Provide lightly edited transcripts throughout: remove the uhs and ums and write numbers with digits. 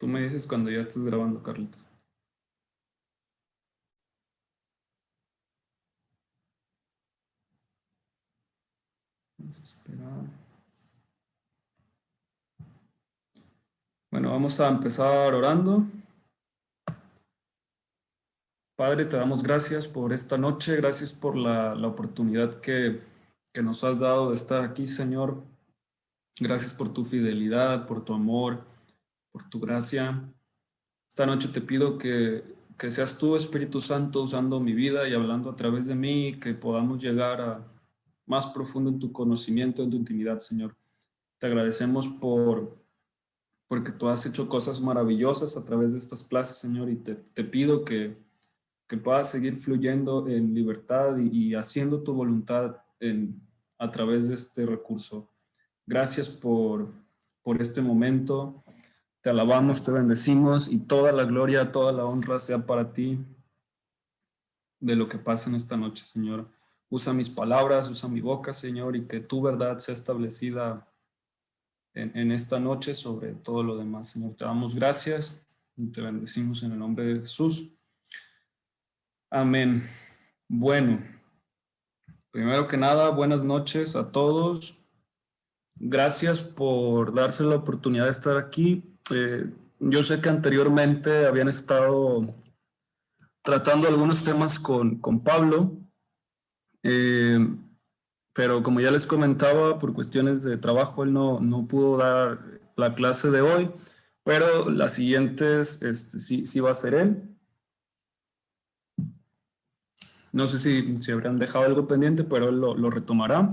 Tú me dices cuando ya estés grabando, Carlitos. Vamos a esperar. Bueno, vamos a empezar orando. Padre, te damos gracias por esta noche, gracias por la oportunidad que nos has dado de estar aquí, Señor. Gracias por tu fidelidad, por tu amor, por tu gracia. Esta noche te pido que seas tú, Espíritu Santo, usando mi vida y hablando a través de mí, que podamos llegar a más profundo en tu conocimiento, en tu intimidad, Señor. Te agradecemos porque tú has hecho cosas maravillosas a través de estas clases, Señor, y te pido que puedas seguir fluyendo en libertad y haciendo tu voluntad a través de este recurso. Gracias por este momento. Te alabamos, te bendecimos y toda la gloria, toda la honra sea para ti de lo que pasa en esta noche, Señor. Usa mis palabras, usa mi boca, Señor, y que tu verdad sea establecida en esta noche sobre todo lo demás. Señor, te damos gracias y te bendecimos en el nombre de Jesús. Amén. Bueno, primero que nada, buenas noches a todos. Gracias por darse la oportunidad de estar aquí. Yo sé que anteriormente habían estado tratando algunos temas con Pablo, eh, pero como ya les comentaba, por cuestiones de trabajo, él no pudo dar la clase de hoy, pero las siguientes sí va a ser él. No sé si habrán dejado algo pendiente, pero él lo retomará.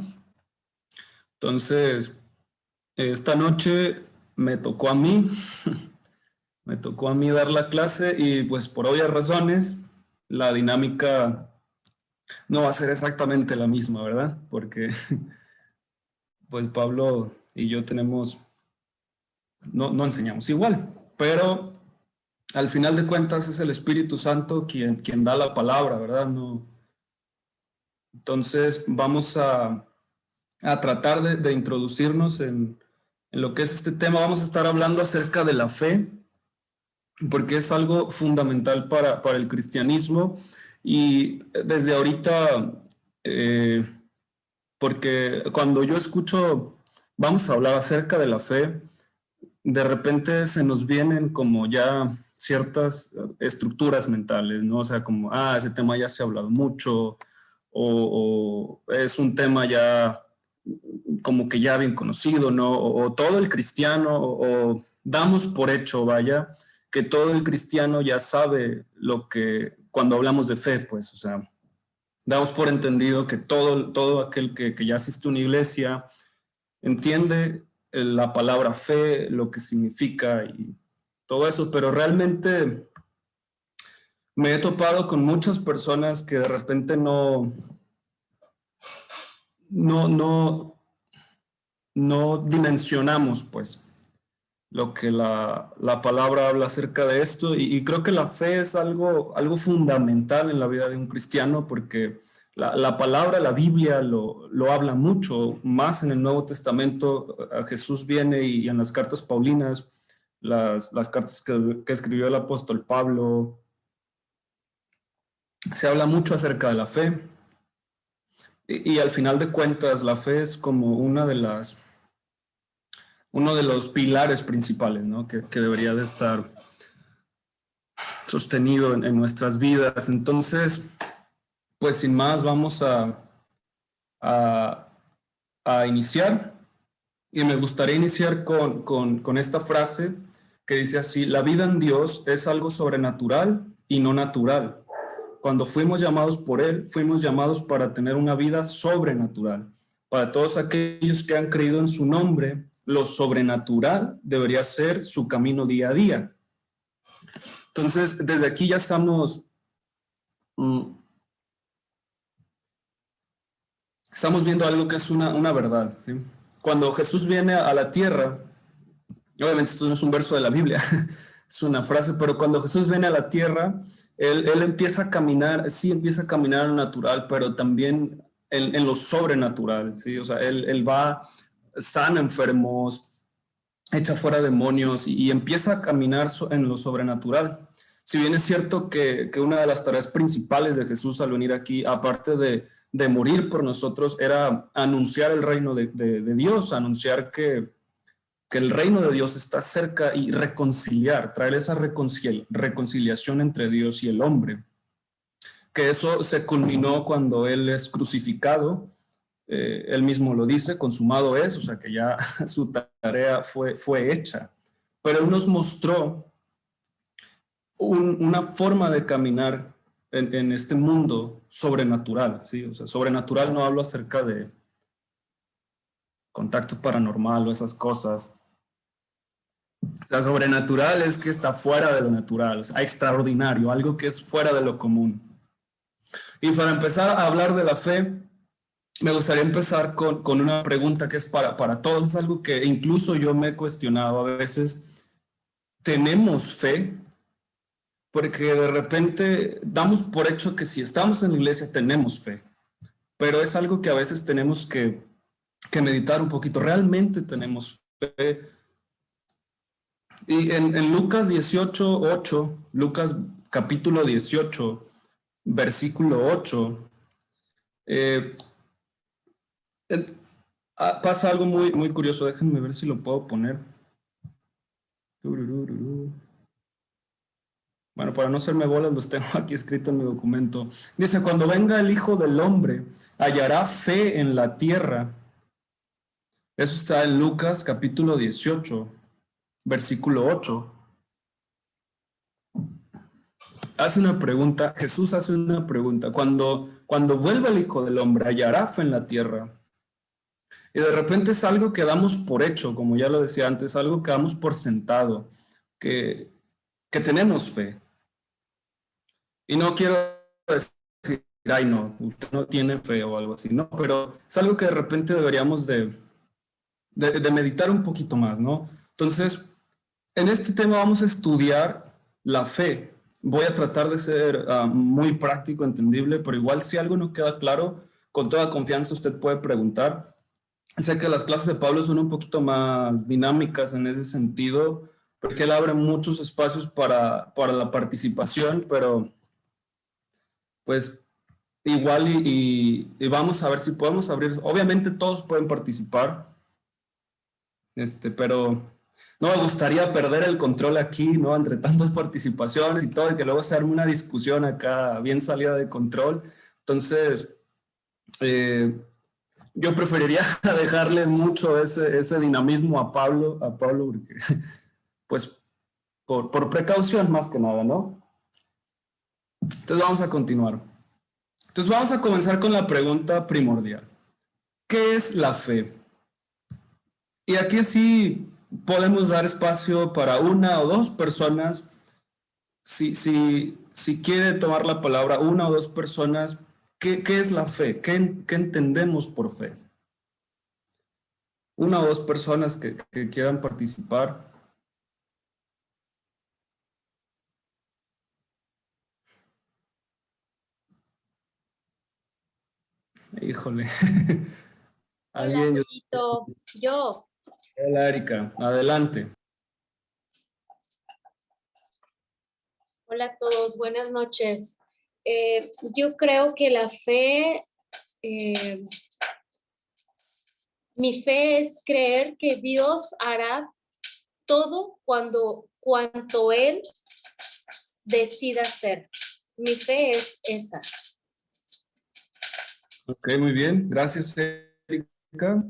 Entonces, esta noche me tocó a mí, me tocó a mí dar la clase y pues por obvias razones, la dinámica no va a ser exactamente la misma, ¿verdad? Porque pues Pablo y yo no enseñamos igual, pero al final de cuentas es el Espíritu Santo quien da la palabra, ¿verdad? No. Entonces vamos a tratar de introducirnos en lo que es este tema. Vamos a estar hablando acerca de la fe, porque es algo fundamental para el cristianismo. Y desde ahorita, porque cuando yo escucho, vamos a hablar acerca de la fe, de repente se nos vienen como ya ciertas estructuras mentales, ¿no? O sea, como, ese tema ya se ha hablado mucho, o es un tema ya como que ya bien conocido, ¿no? O todo el cristiano, o damos por hecho, vaya, que todo el cristiano ya sabe lo que, cuando hablamos de fe, pues, o sea, damos por entendido que todo aquel que ya asiste a una iglesia entiende la palabra fe, lo que significa y todo eso, pero realmente me he topado con muchas personas que de repente no, no dimensionamos, pues, lo que la palabra habla acerca de esto y creo que la fe es algo fundamental en la vida de un cristiano porque la palabra, la Biblia lo habla mucho, más en el Nuevo Testamento. Jesús viene y en las cartas paulinas, las cartas que escribió el apóstol Pablo, se habla mucho acerca de la fe y al final de cuentas la fe es como uno de los pilares principales, ¿no? que debería de estar sostenido en nuestras vidas. Entonces, pues sin más, vamos a, a iniciar. Y me gustaría iniciar con esta frase que dice así: la vida en Dios es algo sobrenatural y no natural. Cuando fuimos llamados por Él, fuimos llamados para tener una vida sobrenatural. Para todos aquellos que han creído en su nombre, lo sobrenatural debería ser su camino día a día. Entonces, desde aquí ya estamos viendo algo que es una verdad, ¿sí? Cuando Jesús viene a la tierra, obviamente esto no es un verso de la Biblia, es una frase, pero cuando Jesús viene a la tierra, él empieza a caminar, sí empieza a caminar en lo natural, pero también en lo sobrenatural, ¿sí? O sea, él va, sana enfermos, echa fuera demonios y empieza a caminar en lo sobrenatural. Si bien es cierto que una de las tareas principales de Jesús al venir aquí, aparte de morir por nosotros, era anunciar el reino de Dios, anunciar que el reino de Dios está cerca y reconciliar, traer esa reconciliación entre Dios y el hombre. Que eso se culminó cuando Él es crucificado. Él mismo lo dice, consumado es, o sea que ya su tarea fue hecha. Pero Él nos mostró una forma de caminar en este mundo sobrenatural, ¿sí? O sea, sobrenatural no hablo acerca de contacto paranormal o esas cosas. O sea, sobrenatural es que está fuera de lo natural, o sea, extraordinario, algo que es fuera de lo común. Y para empezar a hablar de la fe, me gustaría empezar con una pregunta que es para todos. Es algo que incluso yo me he cuestionado a veces. ¿Tenemos fe? Porque de repente damos por hecho que si estamos en la iglesia tenemos fe, pero es algo que a veces tenemos que meditar un poquito. ¿Realmente tenemos fe? Y en Lucas 18:8, Lucas capítulo 18, versículo 8, eh, pasa algo muy curioso. Déjenme ver si lo puedo poner. Bueno, para no hacerme bolas, los tengo aquí escritos en mi documento. Dice, cuando venga el Hijo del Hombre, hallará fe en la tierra. Eso está en Lucas capítulo 18, versículo 8. Hace una pregunta, Jesús hace una pregunta. Cuando vuelva el Hijo del Hombre, hallará fe en la tierra. Y de repente es algo que damos por hecho, como ya lo decía antes, algo que damos por sentado, que tenemos fe. Y no quiero decir, ay no, usted no tiene fe o algo así, no, pero es algo que de repente deberíamos de meditar un poquito más, ¿no? Entonces, en este tema vamos a estudiar la fe. Voy a tratar de ser muy práctico, entendible, pero igual si algo no queda claro, con toda confianza usted puede preguntar. Sé que las clases de Pablo son un poquito más dinámicas en ese sentido, porque él abre muchos espacios para la participación, pero pues igual y vamos a ver si podemos abrir. Obviamente todos pueden participar, pero no me gustaría perder el control aquí, ¿no? Entre tantas participaciones y todo, y que luego se arme una discusión acá bien salida de control. Entonces, yo preferiría dejarle mucho ese dinamismo a Pablo, porque, pues, por precaución más que nada, ¿no? Entonces vamos a continuar. Entonces vamos a comenzar con la pregunta primordial. ¿Qué es la fe? Y aquí sí podemos dar espacio para una o dos personas. Si quiere tomar la palabra una o dos personas, ¿qué es la fe? ¿Qué entendemos por fe? Una o dos personas que quieran participar. Híjole. Hola, Alguien. Goyito. Yo. Hola, Erika. Adelante. Hola a todos, buenas noches. Yo creo que la fe, mi fe es creer que Dios hará todo cuanto Él decida hacer. Mi fe es esa. Ok, muy bien. Gracias, Erika.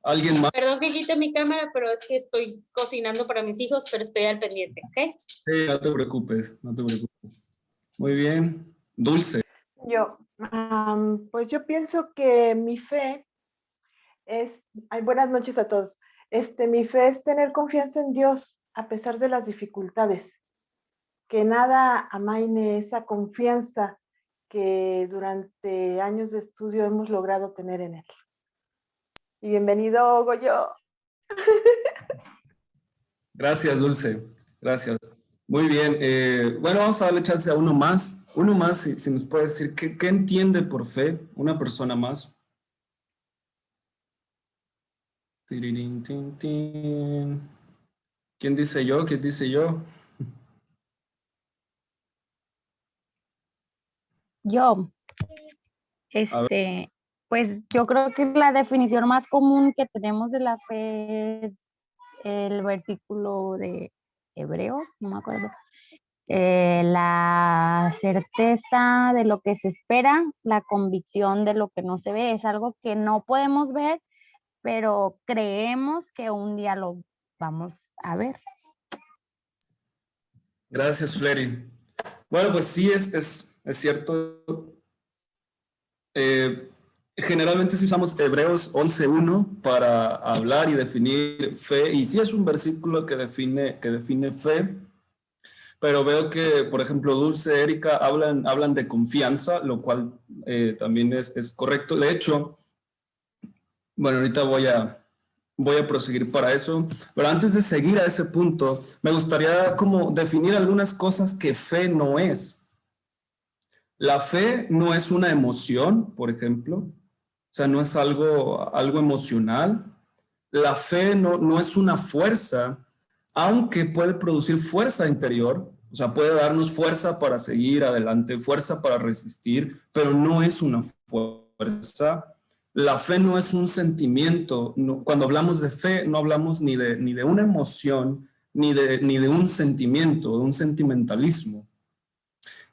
¿Alguien más? Perdón que quite mi cámara, pero es que estoy cocinando para mis hijos, pero estoy al pendiente, ¿ok? Sí, no te preocupes, no te preocupes. Muy bien. Dulce. Pues yo pienso que mi fe es, buenas noches a todos. Mi fe es tener confianza en Dios a pesar de las dificultades, que nada amaine esa confianza que durante años de estudio hemos logrado tener en Él. Y bienvenido, Goyo. Gracias, Dulce. Gracias. Muy bien. Bueno, vamos a darle chance a uno más. Uno más, si nos puede decir qué entiende por fe. Una persona más. Tirirín, tin, tin. ¿Quién dice yo? ¿Quién dice yo? Yo, A ver, pues yo creo que la definición más común que tenemos de la fe es el versículo de Hebreos, no me acuerdo. La certeza de lo que se espera, la convicción de lo que no se ve, es algo que no podemos ver, pero creemos que un día lo vamos a ver. gracias, Flery. Bueno, pues sí, es cierto. Generalmente sí usamos Hebreos 11:1 para hablar y definir fe, y sí es un versículo que define fe, pero veo que, por ejemplo, Dulce, Erika hablan de confianza, lo cual también es correcto. De hecho, bueno, ahorita voy a proseguir para eso, pero antes de seguir a ese punto, me gustaría como definir algunas cosas que fe no es. La fe no es una emoción, por ejemplo, o sea, no es algo emocional. La fe no es una fuerza, aunque puede producir fuerza interior, o sea, puede darnos fuerza para seguir adelante, fuerza para resistir, pero no es una fuerza. La fe no es un sentimiento. Cuando hablamos de fe, no hablamos ni de una emoción, ni de un sentimiento, de un sentimentalismo.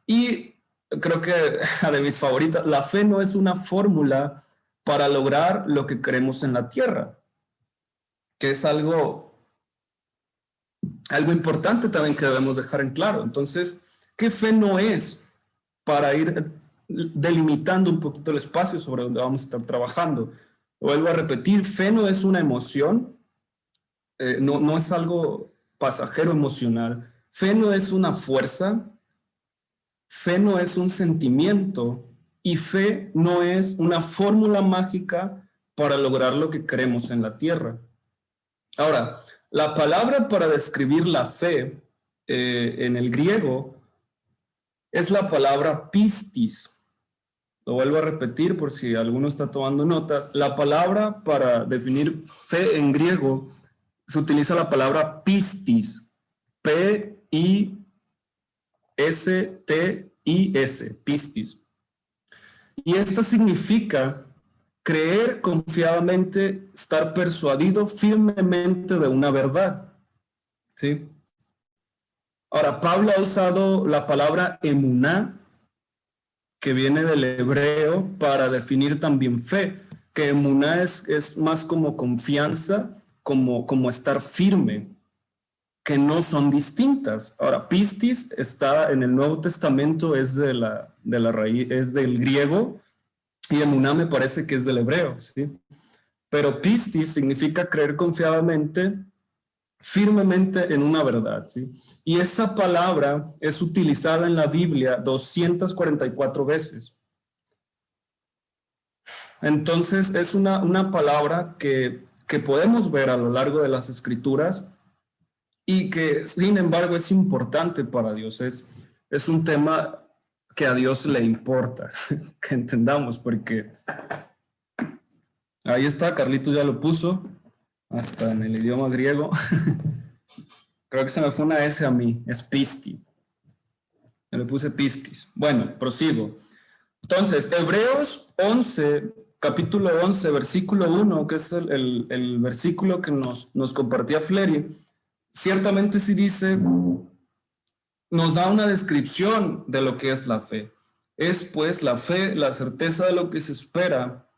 Y creo que de mis favoritas, la fe no es una fórmula para lograr lo que queremos en la tierra, que es algo importante también que debemos dejar en claro. Entonces, ¿qué fe no es? Para ir delimitando un poquito el espacio sobre donde vamos a estar trabajando. Vuelvo a repetir, fe no es una emoción, no es algo pasajero emocional. Fe no es una fuerza, fe no es un sentimiento, y fe no es una fórmula mágica para lograr lo que queremos en la tierra. Ahora, la palabra para describir la fe en el griego es la palabra pistis. Lo vuelvo a repetir por si alguno está tomando notas. La palabra para definir fe en griego se utiliza la palabra pistis. P-I-S-T-I-S, pistis. Y esta significa creer confiadamente, estar persuadido firmemente de una verdad. ¿Sí? Ahora, Pablo ha usado la palabra emuná, que viene del hebreo, para definir también fe, que emuná es más como confianza, como estar firme, que no son distintas. Ahora, pistis está en el Nuevo Testamento, es de la raíz, es del griego, y emuná me parece que es del hebreo, ¿sí? Pero pistis significa creer confiadamente, firmemente en una verdad, ¿sí? Y esa palabra es utilizada en la Biblia 244 veces. Entonces es una palabra que podemos ver a lo largo de las Escrituras y que, sin embargo, es importante para Dios. Es un tema que a Dios le importa, que entendamos, porque ahí está, Carlitos ya lo puso, hasta en el idioma griego. Creo que se me fue una S a mí, es pisti. Me le puse pistis. Bueno, prosigo. Entonces, Hebreos 11, capítulo 11, versículo 1, que es el versículo que nos compartía Flery, ciertamente sí dice, nos da una descripción de lo que es la fe. Es pues la fe, la certeza de lo que se espera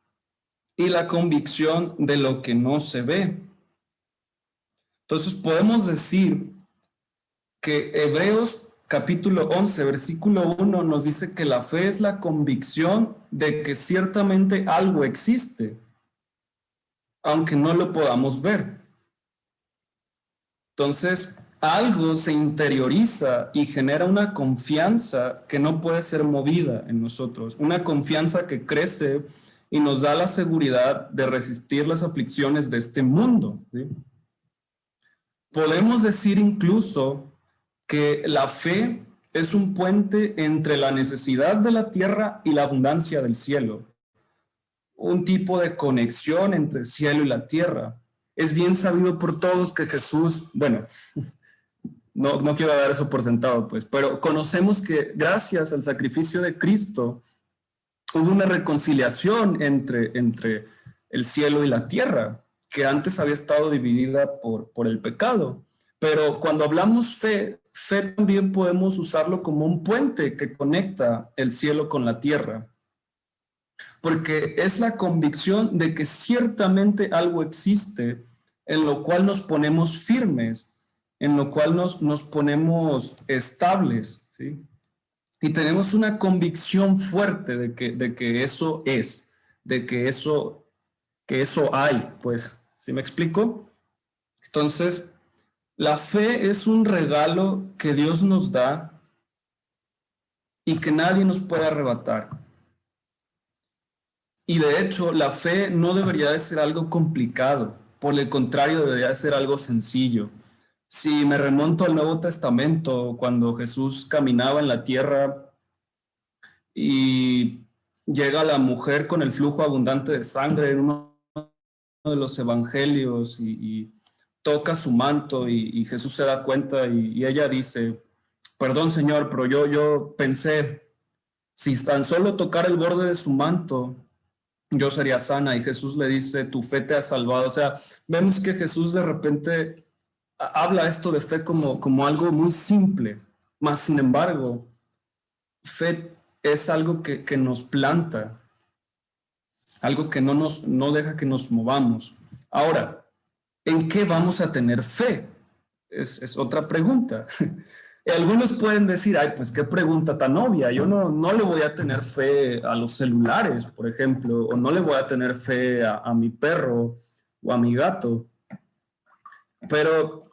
y la convicción de lo que no se ve. Entonces podemos decir que Hebreos capítulo 11, versículo 1 nos dice que la fe es la convicción de que ciertamente algo existe, aunque no lo podamos ver. Entonces, algo se interioriza y genera una confianza que no puede ser movida en nosotros, una confianza que crece y nos da la seguridad de resistir las aflicciones de este mundo, ¿sí? Podemos decir incluso que la fe es un puente entre la necesidad de la tierra y la abundancia del cielo, un tipo de conexión entre el cielo y la tierra. es bien sabido por todos que Jesús, bueno, no quiero dar eso por sentado, pues, pero conocemos que gracias al sacrificio de Cristo hubo una reconciliación entre el cielo y la tierra, que antes había estado dividida por el pecado. Pero cuando hablamos fe también podemos usarlo como un puente que conecta el cielo con la tierra, porque es la convicción de que ciertamente algo existe en lo cual nos ponemos firmes, en lo cual nos ponemos estables, ¿sí? Y tenemos una convicción fuerte de que eso es, de que eso hay, pues, ¿sí me explico? Entonces, la fe es un regalo que Dios nos da y que nadie nos puede arrebatar. Y de hecho, la fe no debería de ser algo complicado, por el contrario, debería de ser algo sencillo. Si me remonto al Nuevo Testamento, cuando Jesús caminaba en la tierra y llega la mujer con el flujo abundante de sangre en uno de los evangelios y toca su manto y Jesús se da cuenta y ella dice, perdón Señor, pero yo pensé, si tan solo tocar el borde de su manto, yo sería sana. Y Jesús le dice, tu fe te ha salvado. O sea, vemos que Jesús de repente habla esto de fe como algo muy simple, mas sin embargo, fe es algo que nos planta, algo que no deja que nos movamos. Ahora, ¿en qué vamos a tener fe? Es otra pregunta. Algunos pueden decir, ay, pues qué pregunta tan obvia, yo no le voy a tener fe a los celulares, por ejemplo, o no le voy a tener fe a mi perro o a mi gato. Pero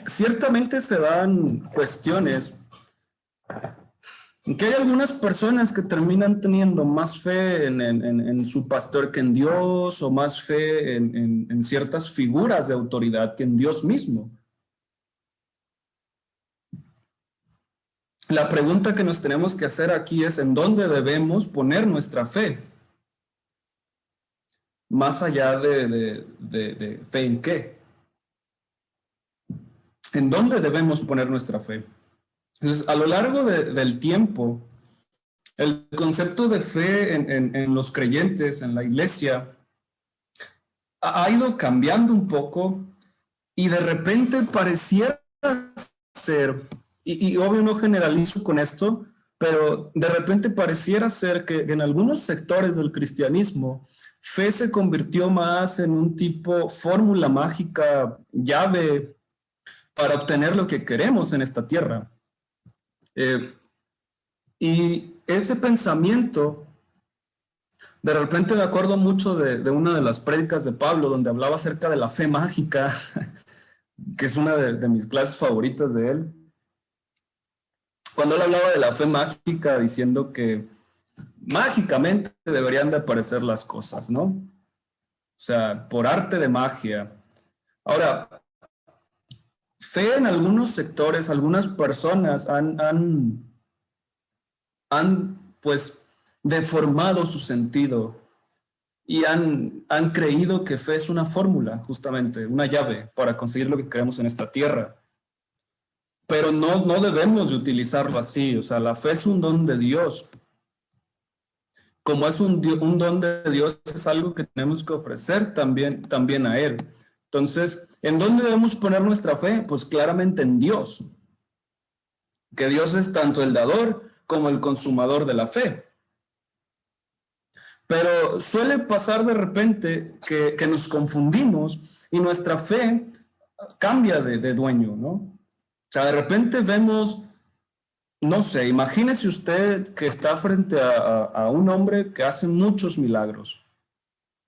ciertamente se dan cuestiones en que hay algunas personas que terminan teniendo más fe en su pastor que en Dios, o más fe en ciertas figuras de autoridad que en Dios mismo. La pregunta que nos tenemos que hacer aquí es, ¿en dónde debemos poner nuestra fe? Más allá de fe en qué. ¿En dónde debemos poner nuestra fe? Entonces, a lo largo del tiempo, el concepto de fe en los creyentes, en la iglesia, ha ido cambiando un poco y de repente pareciera ser, y obvio no generalizo con esto, pero de repente pareciera ser que en algunos sectores del cristianismo, fe se convirtió más en un tipo fórmula mágica, llave para obtener lo que queremos en esta tierra. Y ese pensamiento, de repente me acuerdo mucho de una de las prédicas de Pablo, donde hablaba acerca de la fe mágica, que es una de mis clases favoritas de él. Cuando él hablaba de la fe mágica, diciendo que mágicamente deberían de aparecer las cosas, ¿no? O sea, por arte de magia. Ahora, fe en algunos sectores, algunas personas han pues deformado su sentido y han creído que fe es una fórmula, justamente, una llave para conseguir lo que queremos en esta tierra. Pero no debemos de utilizarlo así. O sea, la fe es un don de Dios. Como es un don de Dios, es algo que tenemos que ofrecer también a Él. Entonces, ¿en dónde debemos poner nuestra fe? Pues claramente en Dios. Que Dios es tanto el dador como el consumador de la fe. Pero suele pasar de repente que nos confundimos y nuestra fe cambia de dueño, ¿no? O sea, de repente vemos, no sé, imagínese usted que está frente a un hombre que hace muchos milagros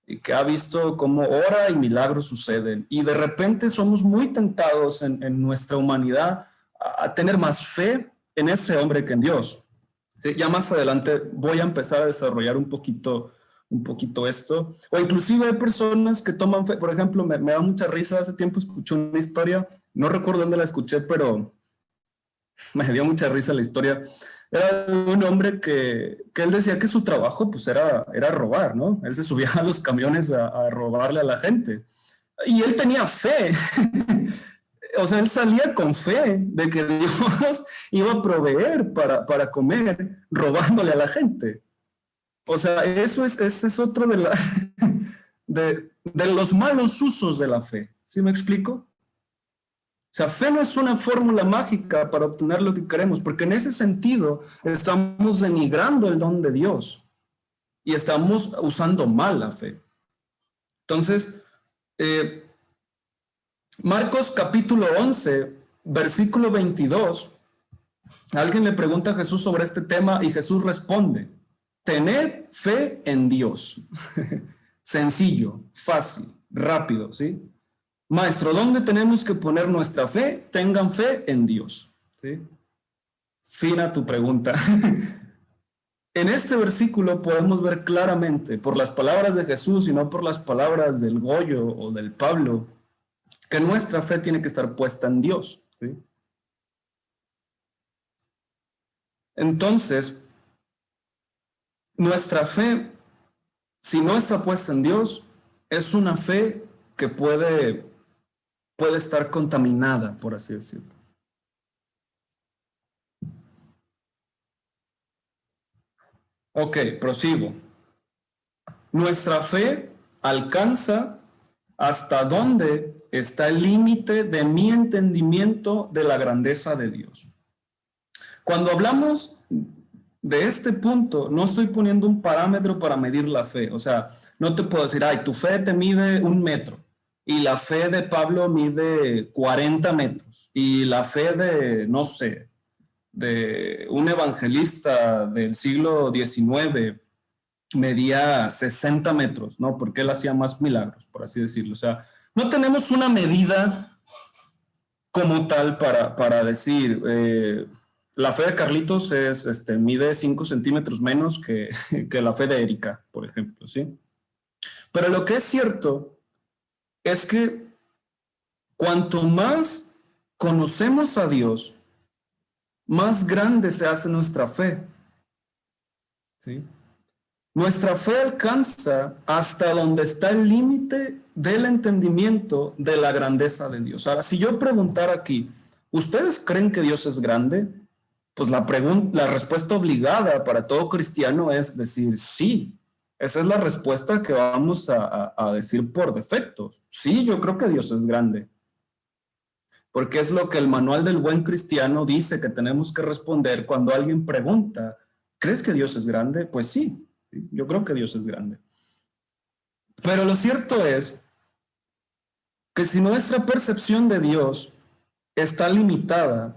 y que ha visto cómo ora y milagros suceden. Y de repente somos muy tentados en nuestra humanidad a tener más fe en ese hombre que en Dios. ¿Sí? Ya más adelante voy a empezar a desarrollar un poquito esto. O inclusive hay personas que toman fe. Por ejemplo, me da mucha risa. Hace tiempo escuché una historia, no recuerdo dónde la escuché, pero me dio mucha risa la historia. Era de un hombre que él decía que su trabajo pues era robar, ¿no? Él se subía a los camiones a robarle a la gente. Y él tenía fe. O sea, él salía con fe de que Dios iba a proveer para comer, robándole a la gente. O sea, ese es otro de los malos usos de la fe. ¿Sí me explico? O sea, fe no es una fórmula mágica para obtener lo que queremos, porque en ese sentido estamos denigrando el don de Dios y estamos usando mal la fe. Entonces, Marcos capítulo 11, versículo 22, alguien le pregunta a Jesús sobre este tema y Jesús responde: tened fe en Dios. Sencillo, fácil, rápido, ¿sí? Maestro, ¿dónde tenemos que poner nuestra fe? Tengan fe en Dios, ¿sí? Fina tu pregunta. En este versículo podemos ver claramente, por las palabras de Jesús y no por las palabras del Goyo o del Pablo, que nuestra fe tiene que estar puesta en Dios, ¿sí? Entonces, nuestra fe, si no está puesta en Dios, es una fe que puede estar contaminada, por así decirlo. Ok, prosigo. Nuestra fe alcanza hasta dónde está el límite de mi entendimiento de la grandeza de Dios. Cuando hablamos de este punto, no estoy poniendo un parámetro para medir la fe. O sea, no te puedo decir, ay, tu fe te mide 1 metro y la fe de Pablo mide 40 metros y la fe de, no sé, de un evangelista del siglo XIX medía 60 metros, ¿no? Porque él hacía más milagros, por así decirlo. O sea, no tenemos una medida como tal para decir, la fe de Carlitos mide 5 centímetros menos que la fe de Erika, por ejemplo, ¿sí? Pero lo que es cierto es que cuanto más conocemos a Dios, más grande se hace nuestra fe, ¿sí? Nuestra fe alcanza hasta donde está el límite del entendimiento de la grandeza de Dios. Ahora, si yo preguntara aquí, ¿ustedes creen que Dios es grande? Pues la respuesta obligada para todo cristiano es decir sí. Esa es la respuesta que vamos a decir por defecto. Sí, yo creo que Dios es grande. Porque es lo que el manual del buen cristiano dice que tenemos que responder cuando alguien pregunta, ¿crees que Dios es grande? Pues sí, yo creo que Dios es grande. Pero lo cierto es que si nuestra percepción de Dios está limitada,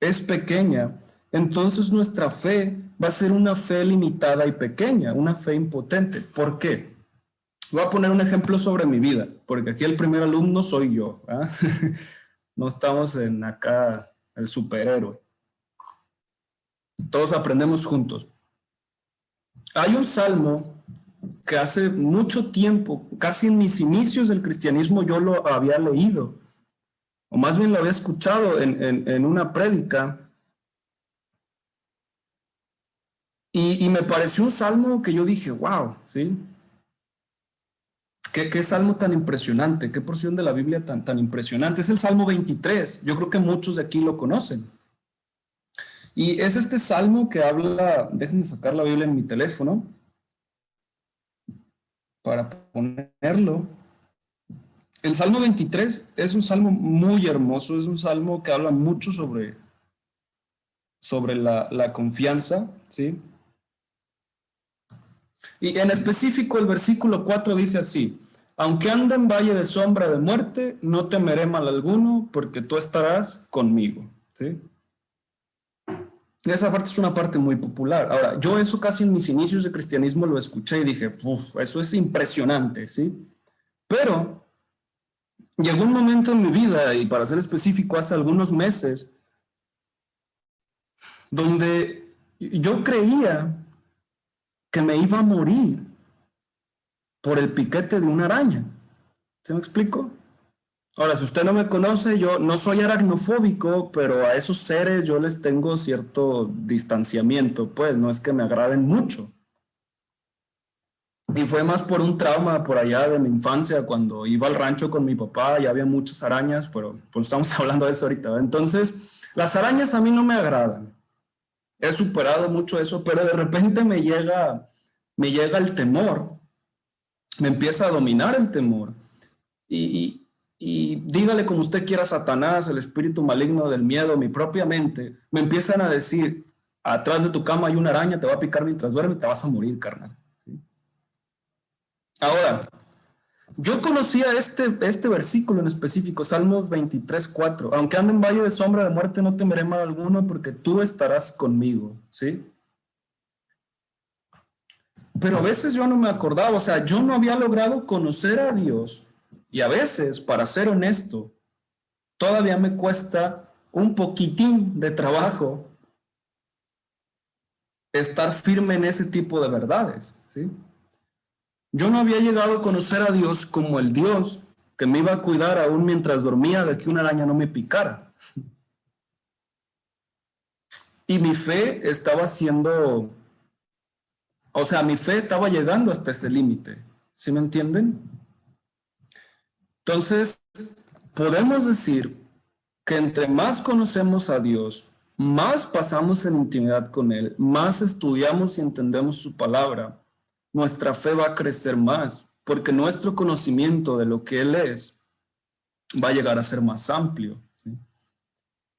es pequeña, entonces nuestra fe va a ser una fe limitada y pequeña, una fe impotente. ¿Por qué? Voy a poner un ejemplo sobre mi vida, porque aquí el primer alumno soy yo, ¿eh? No estamos en acá el superhéroe. Todos aprendemos juntos. Hay un salmo que hace mucho tiempo, casi en mis inicios del cristianismo, yo lo había leído, o más bien lo había escuchado en una prédica, y me pareció un salmo que yo dije, wow, ¿sí? ¿Qué salmo tan impresionante? ¿Qué porción de la Biblia tan impresionante? Es el Salmo 23. Yo creo que muchos de aquí lo conocen. Y es este salmo que habla, déjenme sacar la Biblia en mi teléfono para ponerlo. El Salmo 23 es un salmo muy hermoso, es un salmo que habla mucho sobre la confianza, ¿sí? Y en específico el versículo 4 dice así: aunque ande en valle de sombra de muerte, no temeré mal alguno, porque tú estarás conmigo, ¿sí? Esa parte es una parte muy popular. Ahora, yo eso casi en mis inicios de cristianismo lo escuché y dije, eso es impresionante, ¿sí? Pero llegó un momento en mi vida, y para ser específico, hace algunos meses, donde yo creía que me iba a morir por el piquete de una araña. ¿Se me explico? Ahora, si usted no me conoce, yo no soy aracnofóbico, pero a esos seres yo les tengo cierto distanciamiento, pues no es que me agraden mucho. Y fue más por un trauma por allá de mi infancia, cuando iba al rancho con mi papá y había muchas arañas, pero pues estamos hablando de eso ahorita, ¿verdad? Entonces, las arañas a mí no me agradan. He superado mucho eso, pero de repente me llega el temor, me empieza a dominar el temor. Y dígale como usted quiera, Satanás, el espíritu maligno del miedo, mi propia mente, me empiezan a decir, atrás de tu cama hay una araña, te va a picar mientras duermes, te vas a morir, carnal. ¿Sí? Ahora, yo conocía este versículo en específico, Salmos 23:4. Aunque ande en valle de sombra de muerte, no temeré mal alguno, porque tú estarás conmigo, ¿sí? Pero a veces yo no me acordaba, o sea, yo no había logrado conocer a Dios. Y a veces, para ser honesto, todavía me cuesta un poquitín de trabajo estar firme en ese tipo de verdades, ¿sí? Yo no había llegado a conocer a Dios como el Dios que me iba a cuidar aún mientras dormía de que una araña no me picara. Y mi fe estaba siendo, o sea, mi fe estaba llegando hasta ese límite. ¿Sí me entienden? Entonces, podemos decir que entre más conocemos a Dios, más pasamos en intimidad con Él, más estudiamos y entendemos su palabra, nuestra fe va a crecer más, porque nuestro conocimiento de lo que Él es va a llegar a ser más amplio, ¿sí?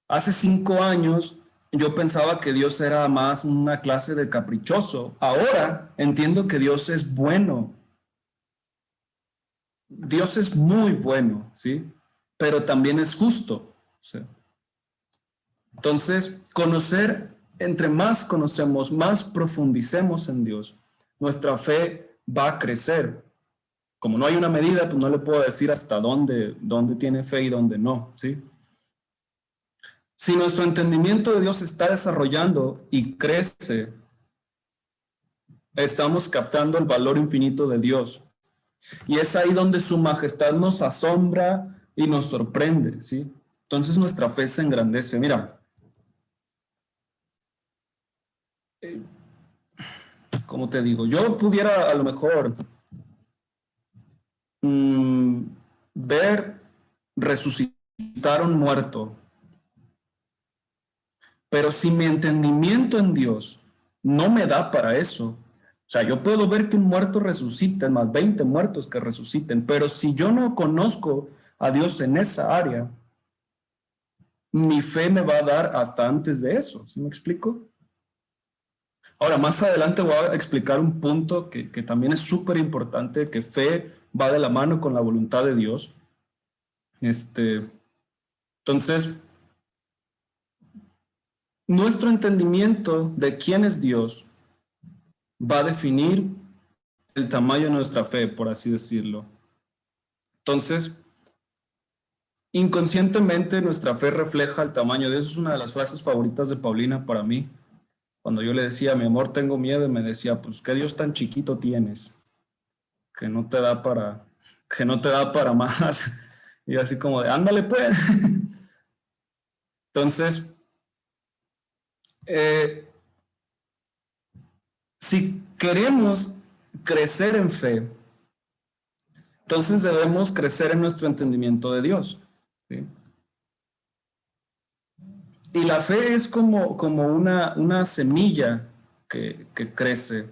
Hace 5 años yo pensaba que Dios era más una clase de caprichoso. Ahora entiendo que Dios es bueno. Dios es muy bueno, ¿sí? Pero también es justo, ¿sí? Entonces, entre más conocemos, más profundicemos en Dios, nuestra fe va a crecer. Como no hay una medida, pues no le puedo decir hasta dónde tiene fe y dónde no, ¿sí? Si nuestro entendimiento de Dios se está desarrollando y crece, estamos captando el valor infinito de Dios. Y es ahí donde su majestad nos asombra y nos sorprende, ¿sí? Entonces nuestra fe se engrandece. Mira, ¿cómo te digo? Yo pudiera a lo mejor ver resucitar a un muerto, pero si mi entendimiento en Dios no me da para eso, o sea, yo puedo ver que un muerto resucita, más 20 muertos que resuciten, pero si yo no conozco a Dios en esa área, mi fe me va a dar hasta antes de eso. ¿Sí me explico? Ahora, más adelante voy a explicar un punto que también es súper importante, que fe va de la mano con la voluntad de Dios. Entonces, nuestro entendimiento de quién es Dios va a definir el tamaño de nuestra fe, por así decirlo. Entonces, inconscientemente nuestra fe refleja el tamaño de Dios. Es una de las frases favoritas de Paulina para mí. Cuando yo le decía, mi amor, tengo miedo, y me decía, pues, ¿qué Dios tan chiquito tienes? Que no te da para más. Y yo así como de, ándale pues. Entonces, si queremos crecer en fe, entonces debemos crecer en nuestro entendimiento de Dios, ¿sí? Y la fe es como una semilla que crece,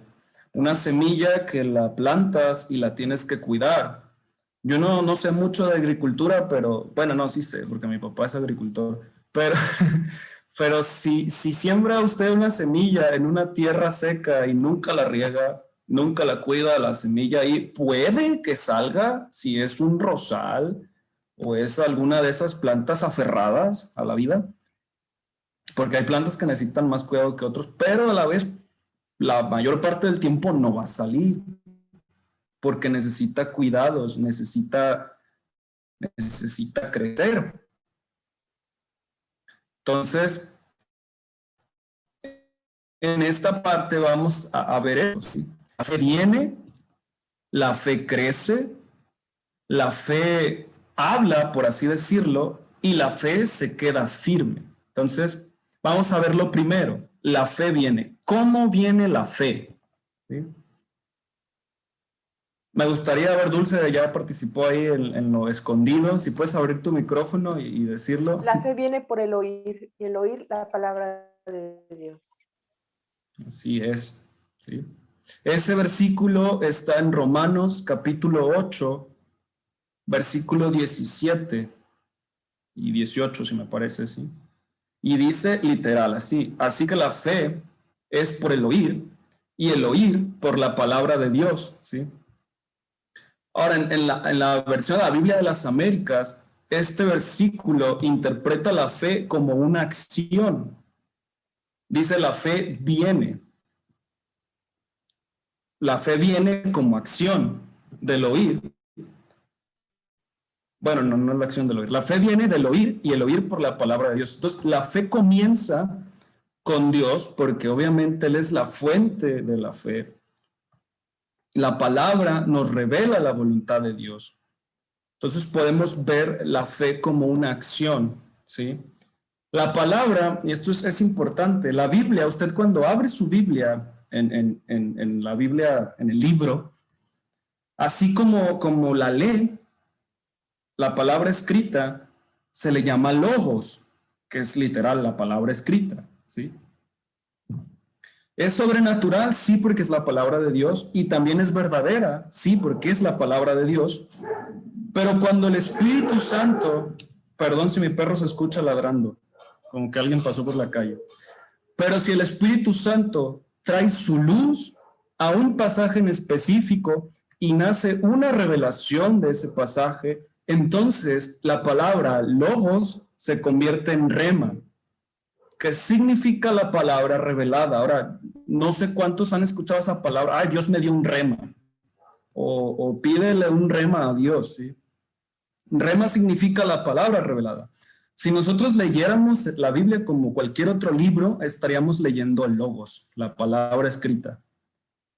una semilla que la plantas y la tienes que cuidar. Yo no sé mucho de agricultura, pero bueno, no, sí sé, porque mi papá es agricultor, pero si siembra usted una semilla en una tierra seca y nunca la riega, nunca la cuida, la semilla ahí, puede que salga, si es un rosal o es alguna de esas plantas aferradas a la vida, porque hay plantas que necesitan más cuidado que otros, pero a la vez la mayor parte del tiempo no va a salir, porque necesita cuidados, necesita crecer. Entonces, en esta parte vamos a ver eso, ¿sí? La fe viene, la fe crece, la fe habla, por así decirlo, y la fe se queda firme. Entonces, vamos a ver lo primero. La fe viene. ¿Cómo viene la fe? ¿Sí? Me gustaría ver, Dulce, ya participó ahí en lo escondido. Si puedes abrir tu micrófono y decirlo. La fe viene por el oír, y el oír la palabra de Dios. Así es, ¿sí? Ese versículo está en Romanos capítulo 8, versículo 17 y 18, si me parece, ¿sí? Y dice literal así: así que la fe es por el oír, y el oír por la palabra de Dios, ¿sí? Ahora, en la versión de la Biblia de las Américas, este versículo interpreta la fe como una acción. Dice: la fe viene. La fe viene como acción del oír. Bueno, no es la acción del oír. La fe viene del oír, y el oír por la palabra de Dios. Entonces, la fe comienza con Dios, porque obviamente Él es la fuente de la fe. La palabra nos revela la voluntad de Dios. Entonces podemos ver la fe como una acción, ¿sí? La palabra, y esto es importante, la Biblia, usted cuando abre su Biblia en la Biblia, en el libro, así como la lee, la palabra escrita se le llama logos, que es literal la palabra escrita, ¿sí? ¿Es sobrenatural? Sí, porque es la palabra de Dios, y también es verdadera, sí, porque es la palabra de Dios. Pero cuando el Espíritu Santo, perdón si mi perro se escucha ladrando, como que alguien pasó por la calle, pero si el Espíritu Santo trae su luz a un pasaje en específico y nace una revelación de ese pasaje, entonces la palabra logos se convierte en rema. ¿Qué significa la palabra revelada? Ahora, no sé cuántos han escuchado esa palabra: Dios me dio un rema, o pídele un rema a Dios, ¿sí? Rema significa la palabra revelada. Si nosotros leyéramos la Biblia como cualquier otro libro, estaríamos leyendo el logos, la palabra escrita.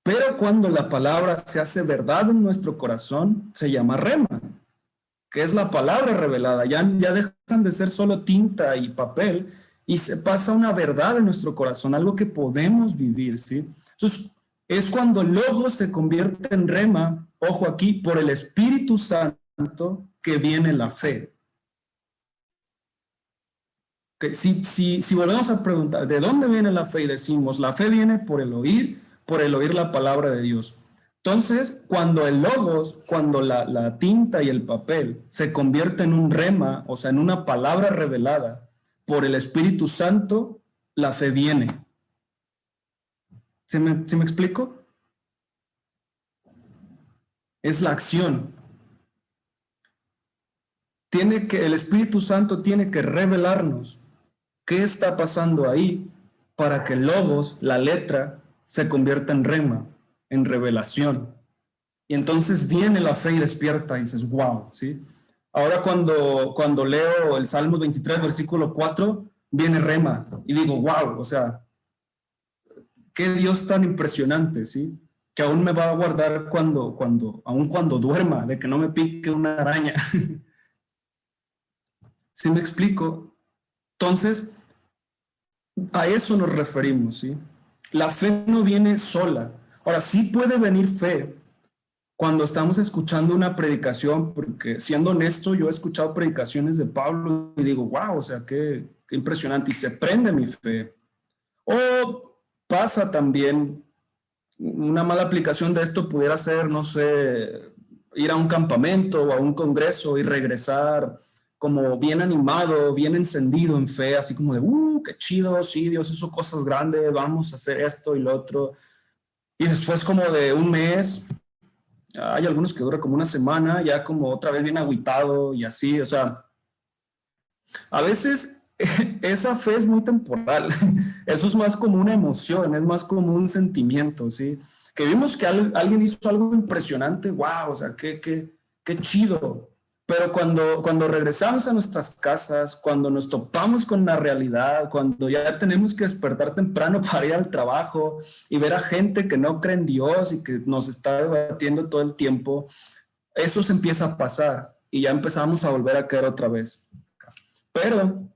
Pero cuando la palabra se hace verdad en nuestro corazón, se llama rema, que es la palabra revelada. Ya dejan de ser solo tinta y papel, y se pasa una verdad en nuestro corazón, algo que podemos vivir, ¿sí? Entonces, es cuando el logos se convierte en rema, ojo aquí, por el Espíritu Santo, que viene la fe. Que si volvemos a preguntar, ¿de dónde viene la fe? Y decimos, la fe viene por el oír la palabra de Dios. Entonces, cuando el logos, cuando la tinta y el papel se convierte en un rema, o sea, en una palabra revelada por el Espíritu Santo, la fe viene. ¿Sí me explico? Es la acción. El Espíritu Santo tiene que revelarnos qué está pasando ahí para que el logos, la letra, se convierta en rema, en revelación. Y entonces viene la fe y despierta y dices, wow, ¿sí? Ahora cuando leo el Salmo 23, versículo 4, viene rema y digo, wow, o sea, qué Dios tan impresionante, ¿sí? Que aún me va a guardar aún cuando duerma, de que no me pique una araña. ¿Sí me explico? Entonces, a eso nos referimos, ¿sí? La fe no viene sola. Ahora, sí puede venir fe cuando estamos escuchando una predicación, porque siendo honesto, yo he escuchado predicaciones de Pablo y digo, wow, o sea, qué impresionante, y se prende mi fe. O pasa también, una mala aplicación de esto pudiera ser, no sé, ir a un campamento o a un congreso y regresar como bien animado, bien encendido en fe, así como de, qué chido, sí, Dios hizo cosas grandes, vamos a hacer esto y lo otro. Y después como de un mes, hay algunos que duran como una semana, ya como otra vez bien agüitado y así, o sea, a veces esa fe es muy temporal. Eso es más como una emoción, es más como un sentimiento, ¿sí? Que vimos que alguien hizo algo impresionante, wow, o sea, qué chido. Pero cuando regresamos a nuestras casas, cuando nos topamos con la realidad, cuando ya tenemos que despertar temprano para ir al trabajo y ver a gente que no cree en Dios y que nos está debatiendo todo el tiempo, eso se empieza a pasar y ya empezamos a volver a caer otra vez. Pero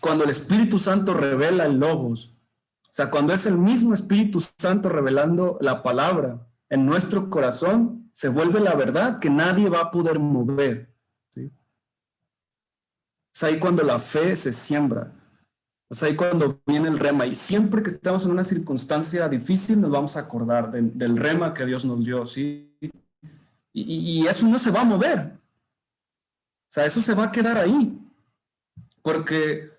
cuando el Espíritu Santo revela el logos, o sea, cuando es el mismo Espíritu Santo revelando la palabra, en nuestro corazón, se vuelve la verdad que nadie va a poder mover, ¿sí? Es ahí cuando la fe se siembra. Es ahí cuando viene el rema. Y siempre que estamos en una circunstancia difícil, nos vamos a acordar del rema que Dios nos dio, ¿sí? Y eso no se va a mover. O sea, eso se va a quedar ahí. Porque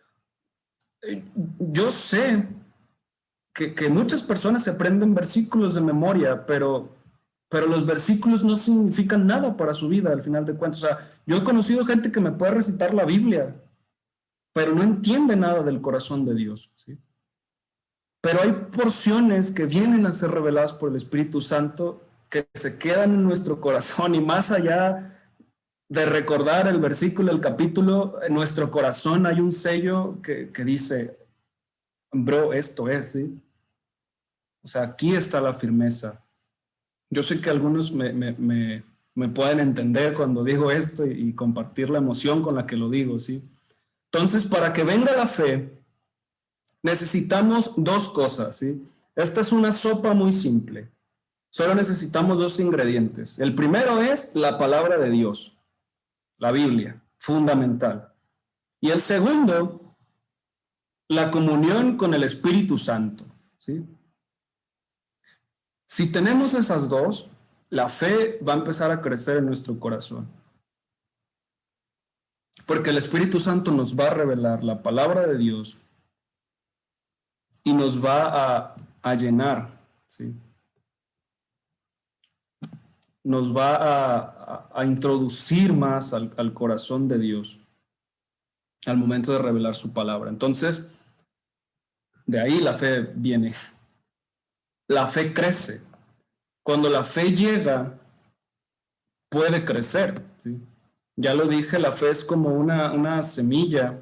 yo sé que muchas personas se aprenden versículos de memoria, pero los versículos no significan nada para su vida al final de cuentas. O sea, yo he conocido gente que me puede recitar la Biblia, pero no entiende nada del corazón de Dios, ¿sí? Pero hay porciones que vienen a ser reveladas por el Espíritu Santo que se quedan en nuestro corazón, y más allá de recordar el versículo, el capítulo, en nuestro corazón hay un sello que dice, bro, esto es, ¿sí? O sea, aquí está la firmeza. Yo sé que algunos me pueden entender cuando digo esto y compartir la emoción con la que lo digo, ¿sí? Entonces, para que venga la fe, necesitamos dos cosas, ¿sí? Esta es una sopa muy simple. Solo necesitamos dos ingredientes. El primero es la palabra de Dios, la Biblia, fundamental. Y el segundo, la comunión con el Espíritu Santo, ¿sí? Si tenemos esas dos, la fe va a empezar a crecer en nuestro corazón. Porque el Espíritu Santo nos va a revelar la palabra de Dios y nos va a llenar, ¿sí? Nos va a introducir más al corazón de Dios al momento de revelar su palabra. Entonces, de ahí la fe viene. La fe crece. Cuando la fe llega, puede crecer, ¿sí? Ya lo dije, la fe es como una semilla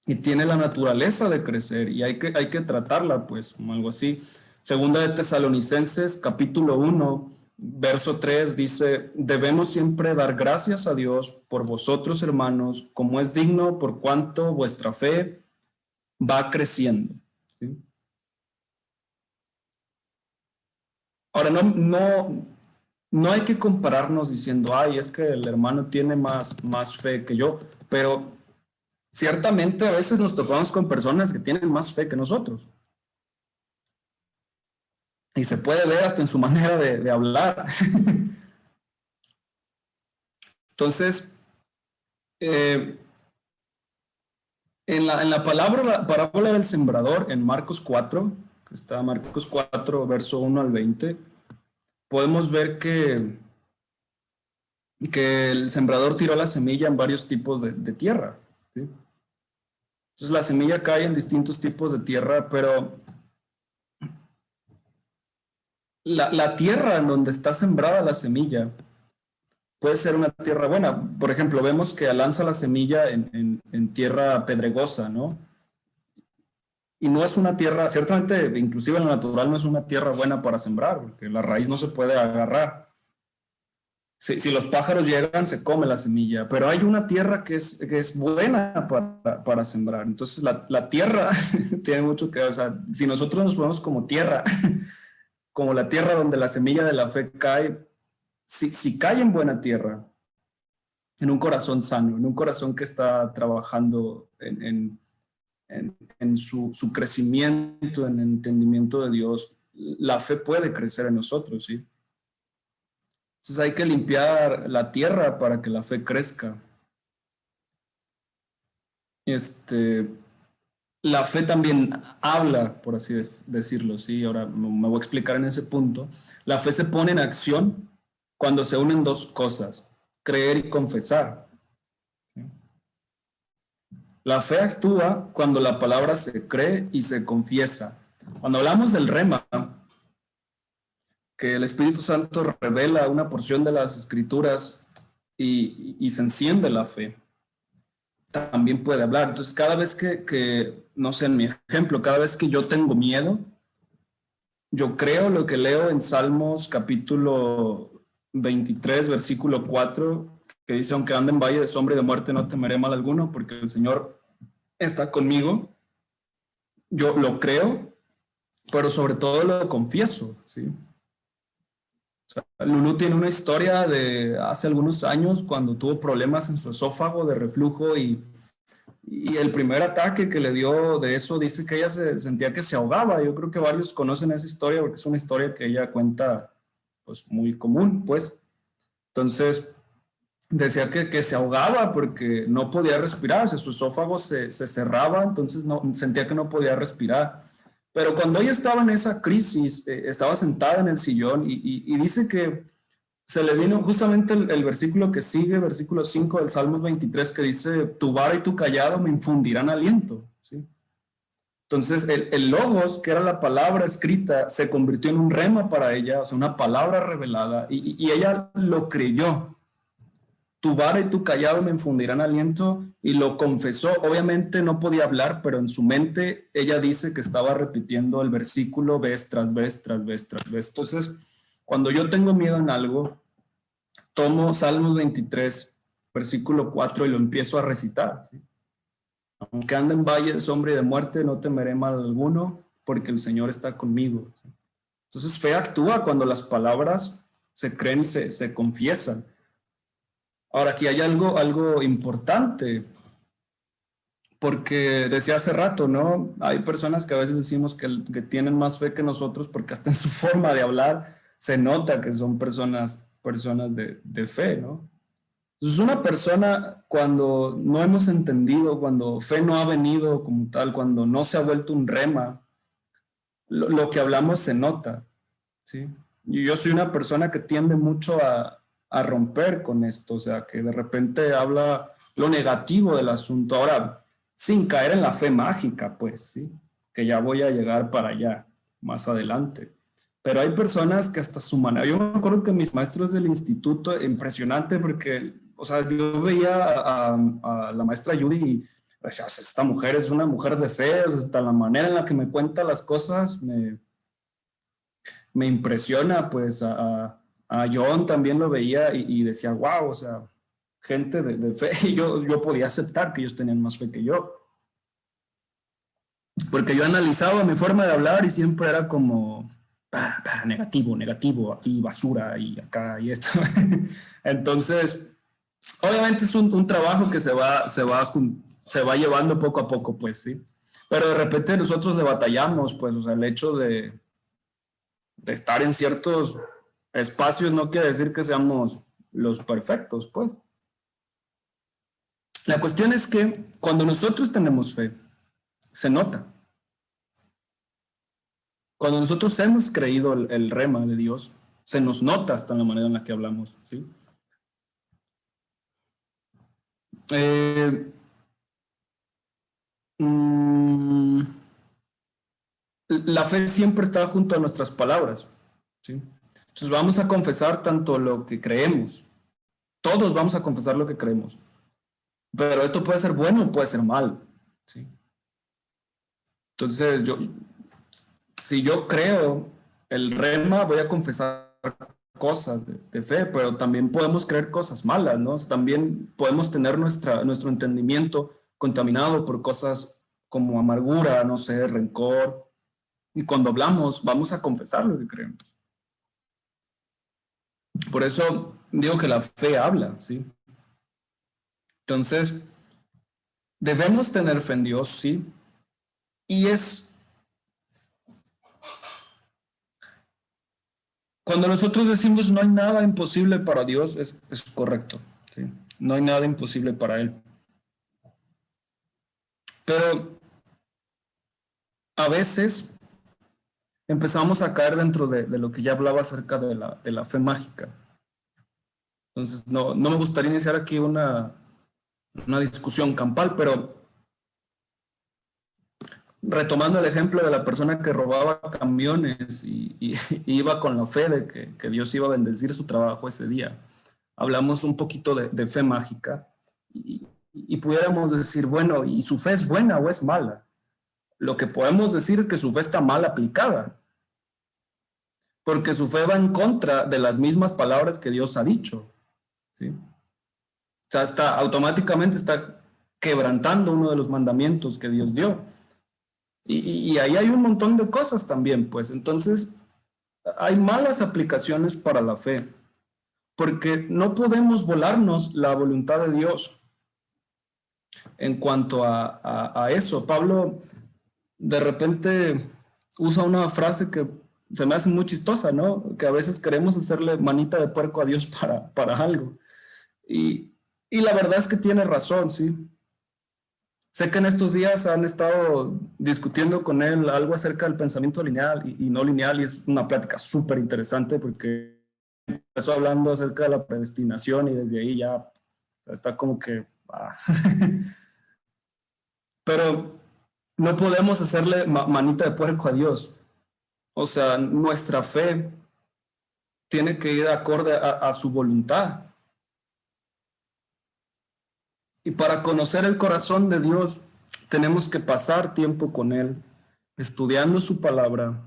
y tiene la naturaleza de crecer, y hay que tratarla pues como algo así. Segunda de Tesalonicenses, capítulo 1, verso 3 dice, debemos siempre dar gracias a Dios por vosotros, hermanos, como es digno, por cuanto vuestra fe va creciendo, ¿sí? Ahora, no hay que compararnos diciendo, ay, es que el hermano tiene más fe que yo, pero ciertamente a veces nos topamos con personas que tienen más fe que nosotros. Y se puede ver hasta en su manera de hablar. Entonces, en la parábola del sembrador, en Marcos 4, que está Marcos 4, verso 1 al 20, podemos ver que el sembrador tiró la semilla en varios tipos de tierra, ¿sí? Entonces la semilla cae en distintos tipos de tierra, pero la tierra en donde está sembrada la semilla puede ser una tierra buena. Por ejemplo, vemos que lanza la semilla en tierra pedregosa, ¿no? Y no es una tierra, ciertamente, inclusive en lo natural no es una tierra buena para sembrar, porque la raíz no se puede agarrar. Si los pájaros llegan, se come la semilla, pero hay una tierra que es buena para sembrar. Entonces la tierra tiene mucho que ver. O sea, si nosotros nos ponemos como tierra, como la tierra donde la semilla de la fe cae, si cae en buena tierra, en un corazón sano, en un corazón que está trabajando en su crecimiento, en el entendimiento de Dios, la fe puede crecer en nosotros, ¿sí? Entonces hay que limpiar la tierra para que la fe crezca. La fe también habla, por así decirlo, ¿sí? Ahora me voy a explicar en ese punto. La fe se pone en acción cuando se unen dos cosas, creer y confesar, ¿sí? La fe actúa cuando la palabra se cree y se confiesa. Cuando hablamos del rema, que el Espíritu Santo revela una porción de las Escrituras y se enciende la fe, también puede hablar. Entonces, cada vez que, no sé, en mi ejemplo, cada vez que yo tengo miedo, yo creo lo que leo en Salmos capítulo 23, versículo 4, que dice, aunque ande en valle de sombra y de muerte, no temeré mal alguno, porque el Señor está conmigo. Yo lo creo, pero sobre todo lo confieso, ¿sí? Lulú tiene una historia de hace algunos años cuando tuvo problemas en su esófago de reflujo y el primer ataque que le dio de eso dice que ella se sentía que se ahogaba. Yo creo que varios conocen esa historia porque es una historia que ella cuenta pues muy común, pues. Entonces decía que se ahogaba porque no podía respirar, o sea, su esófago se cerraba, entonces no, sentía que no podía respirar. Pero cuando ella estaba en esa crisis, estaba sentada en el sillón y dice que se le vino justamente el versículo que sigue, versículo 5 del Salmos 23, que dice, tu vara y tu callado me infundirán aliento, ¿sí? Entonces, el logos, que era la palabra escrita, se convirtió en un rema para ella, o sea, una palabra revelada, y ella lo creyó. Tu vara y tu callado me infundirán aliento, y lo confesó. Obviamente no podía hablar, pero en su mente ella dice que estaba repitiendo el versículo vez tras vez, tras vez, tras vez. Entonces, cuando yo tengo miedo en algo, tomo Salmos 23, versículo 4, y lo empiezo a recitar, ¿sí? Aunque ande en valle de sombra y de muerte, no temeré mal alguno, porque el Señor está conmigo, ¿sí? Entonces, fe actúa cuando las palabras se creen y se confiesan. Ahora, aquí hay algo importante, porque decía hace rato, ¿no? Hay personas que a veces decimos que tienen más fe que nosotros, porque hasta en su forma de hablar se nota que son personas de fe, ¿no? Entonces, una persona, cuando no hemos entendido, cuando fe no ha venido como tal, cuando no se ha vuelto un rema, lo que hablamos se nota, ¿sí? Y yo soy una persona que tiende mucho a romper con esto, o sea, que de repente habla lo negativo del asunto. Ahora, sin caer en la fe mágica, pues, ¿sí? Que ya voy a llegar para allá más adelante. Pero hay personas que hasta su manera, yo me acuerdo que mis maestros del instituto, impresionante porque, o sea, yo veía a la maestra Judy y, o sea, esta mujer es una mujer de fe, o sea, hasta la manera en la que me cuenta las cosas me impresiona, pues a John también lo veía y decía, wow, o sea, gente de fe, y yo podía aceptar que ellos tenían más fe que yo. Porque yo analizaba mi forma de hablar y siempre era como negativo, aquí basura y acá y esto. Entonces, obviamente es un trabajo que se va llevando poco a poco, pues, sí. Pero de repente nosotros le batallamos, pues, o sea, el hecho de estar en ciertos espacios no quiere decir que seamos los perfectos, pues. La cuestión es que cuando nosotros tenemos fe, se nota. Cuando nosotros hemos creído el rema de Dios, se nos nota hasta en la manera en la que hablamos, ¿sí? La fe siempre está junto a nuestras palabras, ¿sí? Entonces vamos a confesar tanto lo que creemos. Todos vamos a confesar lo que creemos. Pero esto puede ser bueno o puede ser mal, ¿sí? Entonces, si yo creo el rema, voy a confesar cosas de fe, pero también podemos creer cosas malas, ¿no? También podemos tener nuestro entendimiento contaminado por cosas como amargura, no sé, rencor. Y cuando hablamos, vamos a confesar lo que creemos. Por eso digo que la fe habla, ¿sí? Entonces, debemos tener fe en Dios, ¿sí? Y cuando nosotros decimos no hay nada imposible para Dios, es correcto, ¿sí? No hay nada imposible para Él. Pero a veces empezamos a caer dentro de lo que ya hablaba acerca de la fe mágica. Entonces, no me gustaría iniciar aquí una discusión campal, pero retomando el ejemplo de la persona que robaba camiones y iba con la fe de que Dios iba a bendecir su trabajo ese día. Hablamos un poquito de fe mágica y pudiéramos decir, bueno, ¿y su fe es buena o es mala? Lo que podemos decir es que su fe está mal aplicada, porque su fe va en contra de las mismas palabras que Dios ha dicho, ¿sí? O sea, automáticamente está quebrantando uno de los mandamientos que Dios dio. Y ahí hay un montón de cosas también, pues. Entonces, hay malas aplicaciones para la fe, porque no podemos volarnos la voluntad de Dios en cuanto a eso. Pablo de repente usa una frase que se me hace muy chistosa, ¿no? Que a veces queremos hacerle manita de puerco a Dios para algo. Y la verdad es que tiene razón, ¿sí? Sé que en estos días han estado discutiendo con él algo acerca del pensamiento lineal y no lineal, y es una plática súper interesante porque empezó hablando acerca de la predestinación y desde ahí ya está como que... Pero no podemos hacerle manita de puerco a Dios. O sea, nuestra fe tiene que ir acorde a su voluntad. Y para conocer el corazón de Dios, tenemos que pasar tiempo con Él, estudiando su palabra,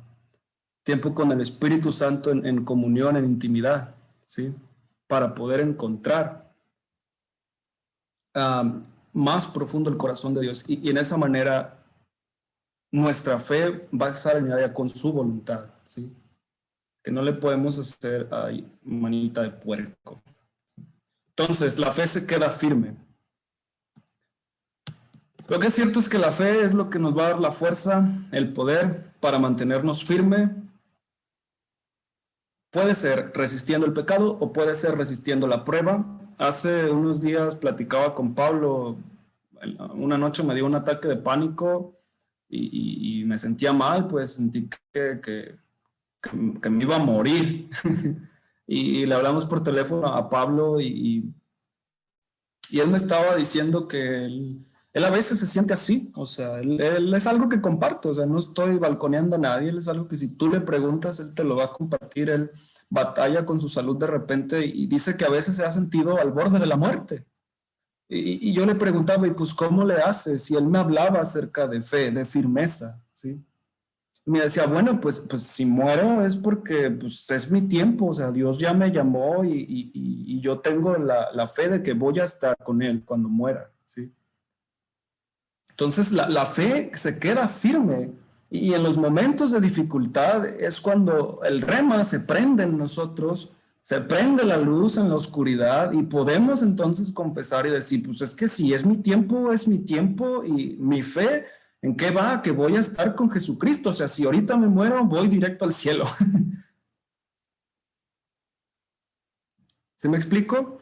tiempo con el Espíritu Santo en comunión, en intimidad, ¿sí? Para poder encontrar más profundo el corazón de Dios. Y en esa manera, nuestra fe va a estar alineada con su voluntad, ¿sí? Que no le podemos hacer manita de puerco. Entonces, la fe se queda firme. Lo que es cierto es que la fe es lo que nos va a dar la fuerza, el poder para mantenernos firme. Puede ser resistiendo el pecado o puede ser resistiendo la prueba. Hace unos días platicaba con Pablo, una noche me dio un ataque de pánico y me sentía mal, pues sentí que me iba a morir. y le hablamos por teléfono a Pablo y él me estaba diciendo que él a veces se siente así, o sea, él es algo que comparto, o sea, no estoy balconeando a nadie, él es algo que si tú le preguntas, él te lo va a compartir, él batalla con su salud de repente y dice que a veces se ha sentido al borde de la muerte. Y yo le preguntaba, y pues, ¿cómo le hace? Si él me hablaba acerca de fe, de firmeza, ¿sí? Y me decía, bueno, pues si muero es porque pues, es mi tiempo, o sea, Dios ya me llamó y yo tengo la fe de que voy a estar con Él cuando muera, ¿sí? Entonces la fe se queda firme y en los momentos de dificultad es cuando el rema se prende en nosotros, se prende la luz en la oscuridad y podemos entonces confesar y decir, pues es que si es mi tiempo y mi fe, ¿en qué va? Que voy a estar con Jesucristo, o sea, si ahorita me muero, voy directo al cielo. ¿Sí me explico?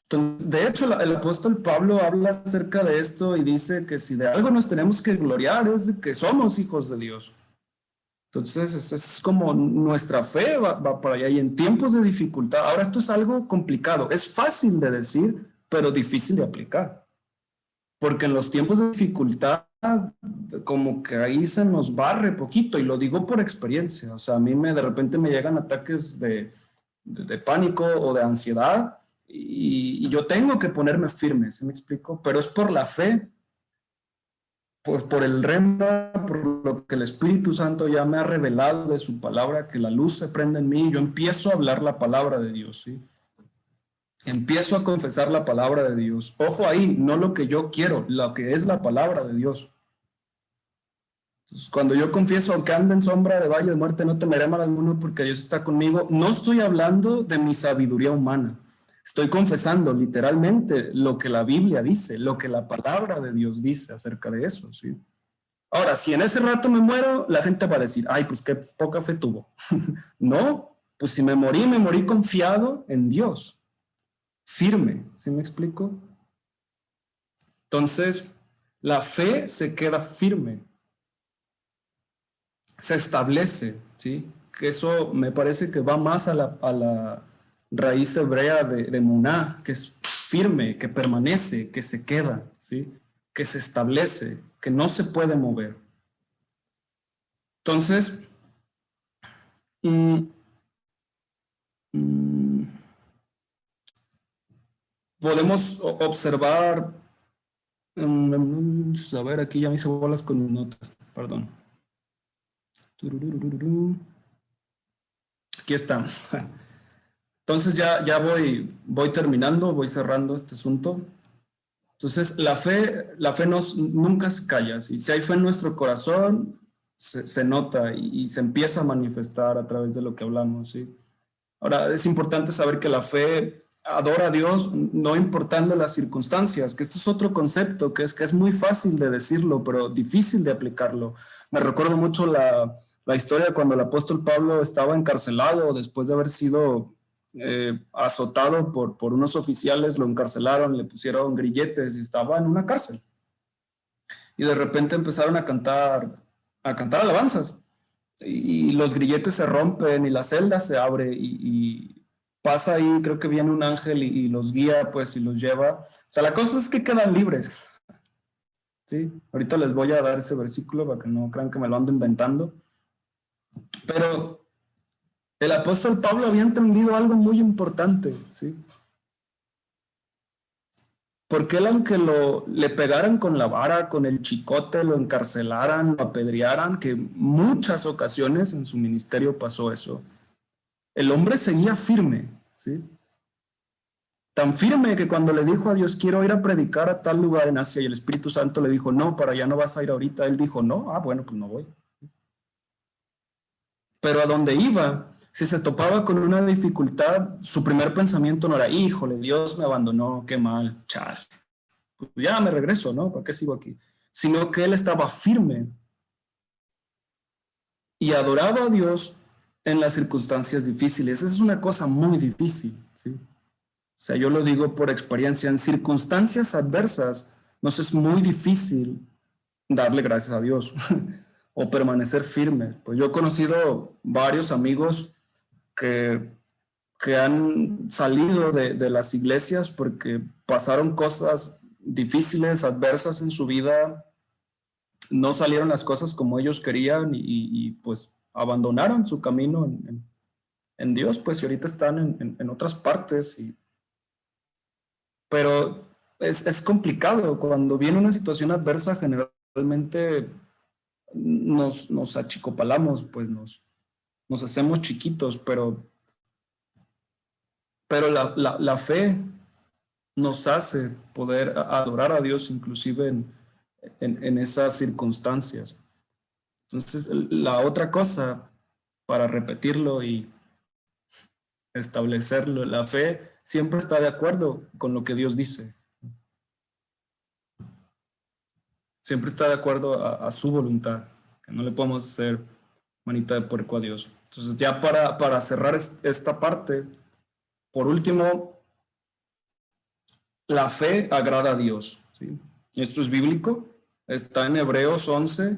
Entonces, de hecho, el apóstol Pablo habla acerca de esto y dice que si de algo nos tenemos que gloriar es de que somos hijos de Dios. Entonces, es como nuestra fe va para allá y en tiempos de dificultad. Ahora, esto es algo complicado. Es fácil de decir, pero difícil de aplicar. Porque en los tiempos de dificultad, como que ahí se nos barre poquito y lo digo por experiencia. O sea, a mí de repente me llegan ataques de pánico o de ansiedad. Y yo tengo que ponerme firme, ¿sí me explico? Pero es por la fe, por el rema, por lo que el Espíritu Santo ya me ha revelado de su palabra, que la luz se prende en mí y yo empiezo a hablar la palabra de Dios, ¿sí? Empiezo a confesar la palabra de Dios. Ojo ahí, no lo que yo quiero, lo que es la palabra de Dios. Entonces, cuando yo confieso, aunque ande en sombra de valle de muerte, no temeré mal alguno porque Dios está conmigo, no estoy hablando de mi sabiduría humana. Estoy confesando literalmente lo que la Biblia dice, lo que la palabra de Dios dice acerca de eso, ¿sí? Ahora, si en ese rato me muero, la gente va a decir, ay, pues qué poca fe tuvo. No, pues si me morí confiado en Dios, firme, ¿sí me explico? Entonces, la fe se queda firme, se establece, ¿sí? Que eso me parece que va más a la raíz hebrea de muná, que es firme, que permanece, que se queda, ¿sí? Que se establece, que no se puede mover. Entonces, podemos observar, a ver, aquí ya me hice bolas con mis notas, perdón. Aquí está. Entonces ya voy terminando, voy cerrando este asunto. Entonces la fe nunca se calla. Si hay fe en nuestro corazón, se nota y se empieza a manifestar a través de lo que hablamos, ¿sí? Ahora, es importante saber que la fe adora a Dios no importando las circunstancias, que este es otro concepto que es muy fácil de decirlo, pero difícil de aplicarlo. Me recuerdo mucho la historia cuando el apóstol Pablo estaba encarcelado después de haber sido azotado por unos oficiales, lo encarcelaron, le pusieron grilletes y estaba en una cárcel. Y de repente empezaron a cantar alabanzas. Y los grilletes se rompen y la celda se abre y pasa ahí, creo que viene un ángel y los guía, pues, y los lleva. O sea, la cosa es que quedan libres. ¿Sí? Ahorita les voy a dar ese versículo para que no crean que me lo ando inventando. Pero el apóstol Pablo había entendido algo muy importante, ¿sí? Porque él, aunque le pegaran con la vara, con el chicote, lo encarcelaran, lo apedrearan, que muchas ocasiones en su ministerio pasó eso, el hombre seguía firme, ¿sí? Tan firme que cuando le dijo a Dios, quiero ir a predicar a tal lugar en Asia, y el Espíritu Santo le dijo, no, para allá no vas a ir ahorita, él dijo, no, bueno, pues no voy. Pero a donde iba, si se topaba con una dificultad, su primer pensamiento no era, híjole, Dios me abandonó, qué mal, chal. Pues ya me regreso, ¿no? ¿Para qué sigo aquí? Sino que él estaba firme y adoraba a Dios en las circunstancias difíciles. Esa es una cosa muy difícil, ¿sí? O sea, yo lo digo por experiencia, en circunstancias adversas nos es muy difícil darle gracias a Dios o permanecer firmes. Pues yo he conocido varios amigos que han salido de las iglesias porque pasaron cosas difíciles, adversas en su vida, no salieron las cosas como ellos querían y pues abandonaron su camino en Dios, pues y ahorita están en otras partes. Pero es complicado. Cuando viene una situación adversa, generalmente nos achicopalamos, pues nos hacemos chiquitos, pero la fe nos hace poder adorar a Dios inclusive en esas circunstancias. Entonces, la otra cosa, para repetirlo y establecerlo, la fe siempre está de acuerdo con lo que Dios dice. Siempre está de acuerdo a su voluntad, que no le podemos hacer manita de puerco a Dios. Entonces, ya para cerrar esta parte, por último, la fe agrada a Dios, ¿sí? Esto es bíblico, está en Hebreos 11,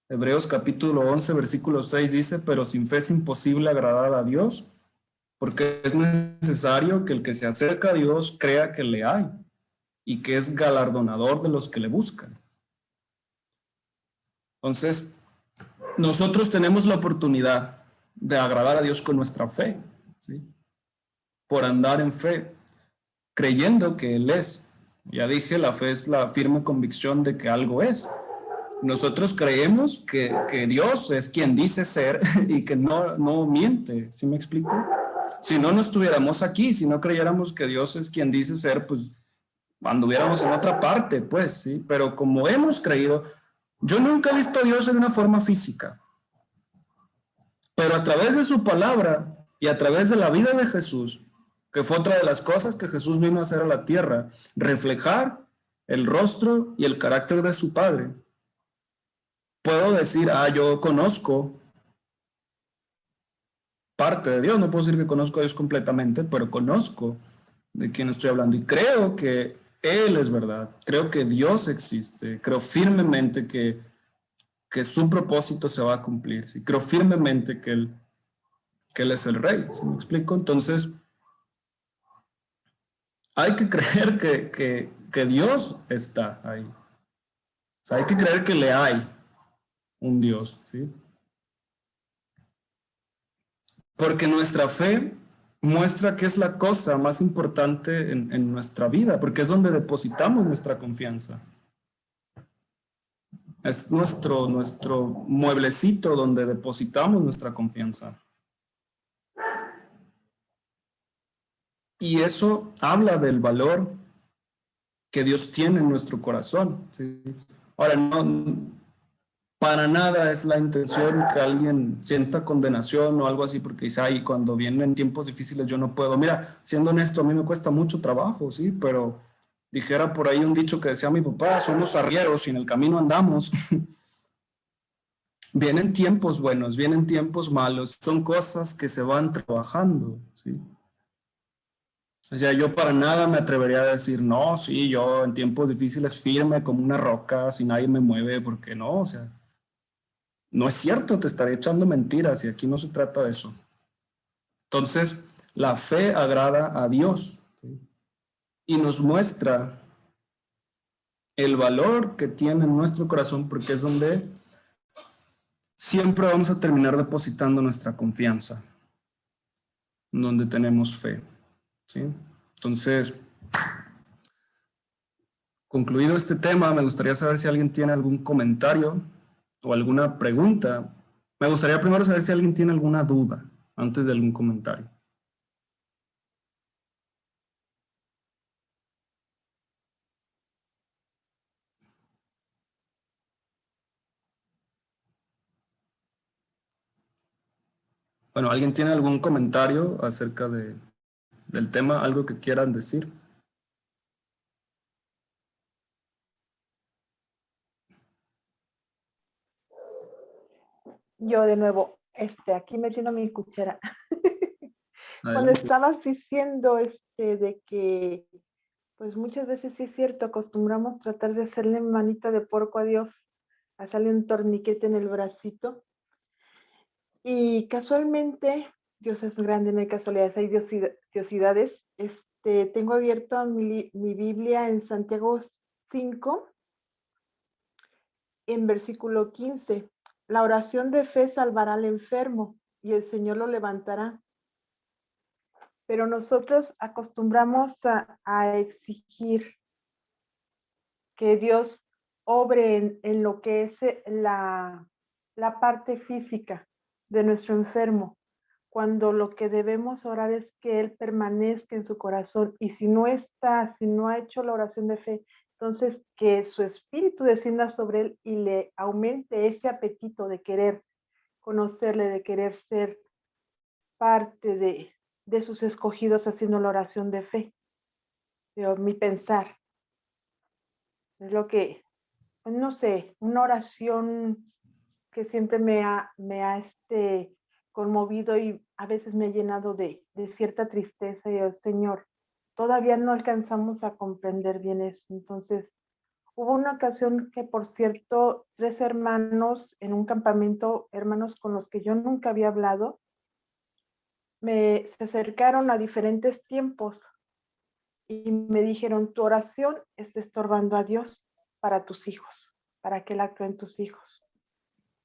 Hebreos capítulo 11, versículo 6 dice, pero sin fe es imposible agradar a Dios, porque es necesario que el que se acerca a Dios crea que le hay y que es galardonador de los que le buscan. Entonces, nosotros tenemos la oportunidad de agradar a Dios con nuestra fe, ¿sí? Por andar en fe, creyendo que Él es. Ya dije, la fe es la firme convicción de que algo es. Nosotros creemos que Dios es quien dice ser y que no miente, ¿sí me explico? Si no estuviéramos aquí, si no creyéramos que Dios es quien dice ser, pues anduviéramos en otra parte, pues, ¿sí? Pero como hemos creído, yo nunca he visto a Dios en una forma física, pero a través de su palabra y a través de la vida de Jesús, que fue otra de las cosas que Jesús vino a hacer a la tierra, reflejar el rostro y el carácter de su Padre, puedo decir, yo conozco parte de Dios, no puedo decir que conozco a Dios completamente, pero conozco de quién estoy hablando y creo que Él es verdad, creo que Dios existe, creo firmemente que su propósito se va a cumplir, ¿sí? Creo firmemente que Él es el Rey, ¿sí me explico? Entonces, hay que creer que Dios está ahí. O sea, hay que creer que le hay un Dios, ¿sí? Porque nuestra fe muestra que es la cosa más importante en nuestra vida, porque es donde depositamos nuestra confianza. Es nuestro mueblecito donde depositamos nuestra confianza. Y eso habla del valor que Dios tiene en nuestro corazón, ¿sí? Ahora, Para nada es la intención que alguien sienta condenación o algo así porque dice, ay, cuando vienen tiempos difíciles yo no puedo. Mira, siendo honesto, a mí me cuesta mucho trabajo, sí, pero dijera por ahí un dicho que decía mi papá, somos arrieros y en el camino andamos. Vienen tiempos buenos, vienen tiempos malos, son cosas que se van trabajando, ¿sí? O sea, yo para nada me atrevería a decir, no, sí, yo en tiempos difíciles firme como una roca, si nadie me mueve, porque no, o sea, no es cierto, te estaré echando mentiras y aquí no se trata de eso. Entonces, la fe agrada a Dios, ¿sí? Y nos muestra el valor que tiene en nuestro corazón porque es donde siempre vamos a terminar depositando nuestra confianza, donde tenemos fe, ¿sí? Entonces, concluido este tema, me gustaría saber si alguien tiene algún comentario o alguna pregunta. Me gustaría primero saber si alguien tiene alguna duda antes de algún comentario. Bueno, ¿alguien tiene algún comentario acerca del tema? ¿Algo que quieran decir? Yo de nuevo, aquí metiendo mi cuchara. Cuando Adelante. estabas diciendo de que, pues muchas veces sí es cierto, acostumbramos tratar de hacerle manita de porco a Dios, hacerle un torniquete en el bracito. Y casualmente, Dios es grande, no hay casualidades, hay diosidades. Tengo abierto mi Biblia en Santiago 5, en versículo 15. La oración de fe salvará al enfermo y el Señor lo levantará. Pero nosotros acostumbramos a exigir que Dios obre en lo que es la parte física de nuestro enfermo, cuando lo que debemos orar es que Él permanezca en su corazón. Y si no está, si no ha hecho la oración de fe, entonces que su espíritu descienda sobre Él y le aumente ese apetito de querer conocerle, de querer ser parte de sus escogidos haciendo la oración de fe. Pero mi pensar es lo que, no sé, una oración que siempre me ha conmovido y a veces me ha llenado de cierta tristeza y el Señor, todavía no alcanzamos a comprender bien eso. Entonces, hubo una ocasión que, por cierto, 3 hermanos en un campamento, hermanos con los que yo nunca había hablado, se acercaron a diferentes tiempos y me dijeron, tu oración está estorbando a Dios para tus hijos, para que Él actúe en tus hijos.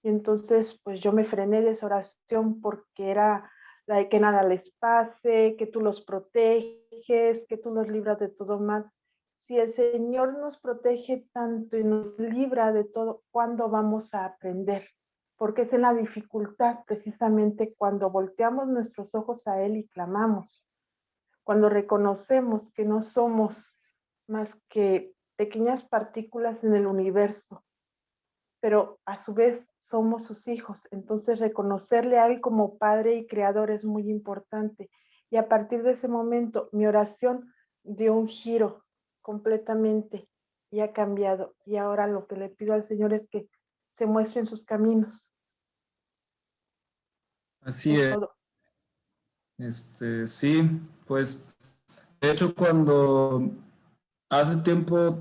Y entonces, pues yo me frené de esa oración porque era la de que nada les pase, que tú los proteges, que tú los libras de todo mal. Si el Señor nos protege tanto y nos libra de todo, ¿cuándo vamos a aprender? Porque es en la dificultad, precisamente cuando volteamos nuestros ojos a Él y clamamos, cuando reconocemos que no somos más que pequeñas partículas en el universo, pero a su vez somos sus hijos. Entonces reconocerle a Él como Padre y Creador es muy importante. Y a partir de ese momento, mi oración dio un giro completamente y ha cambiado. Y ahora lo que le pido al Señor es que se muestre en sus caminos. Así Es es. todo. Sí, pues de hecho cuando hace tiempo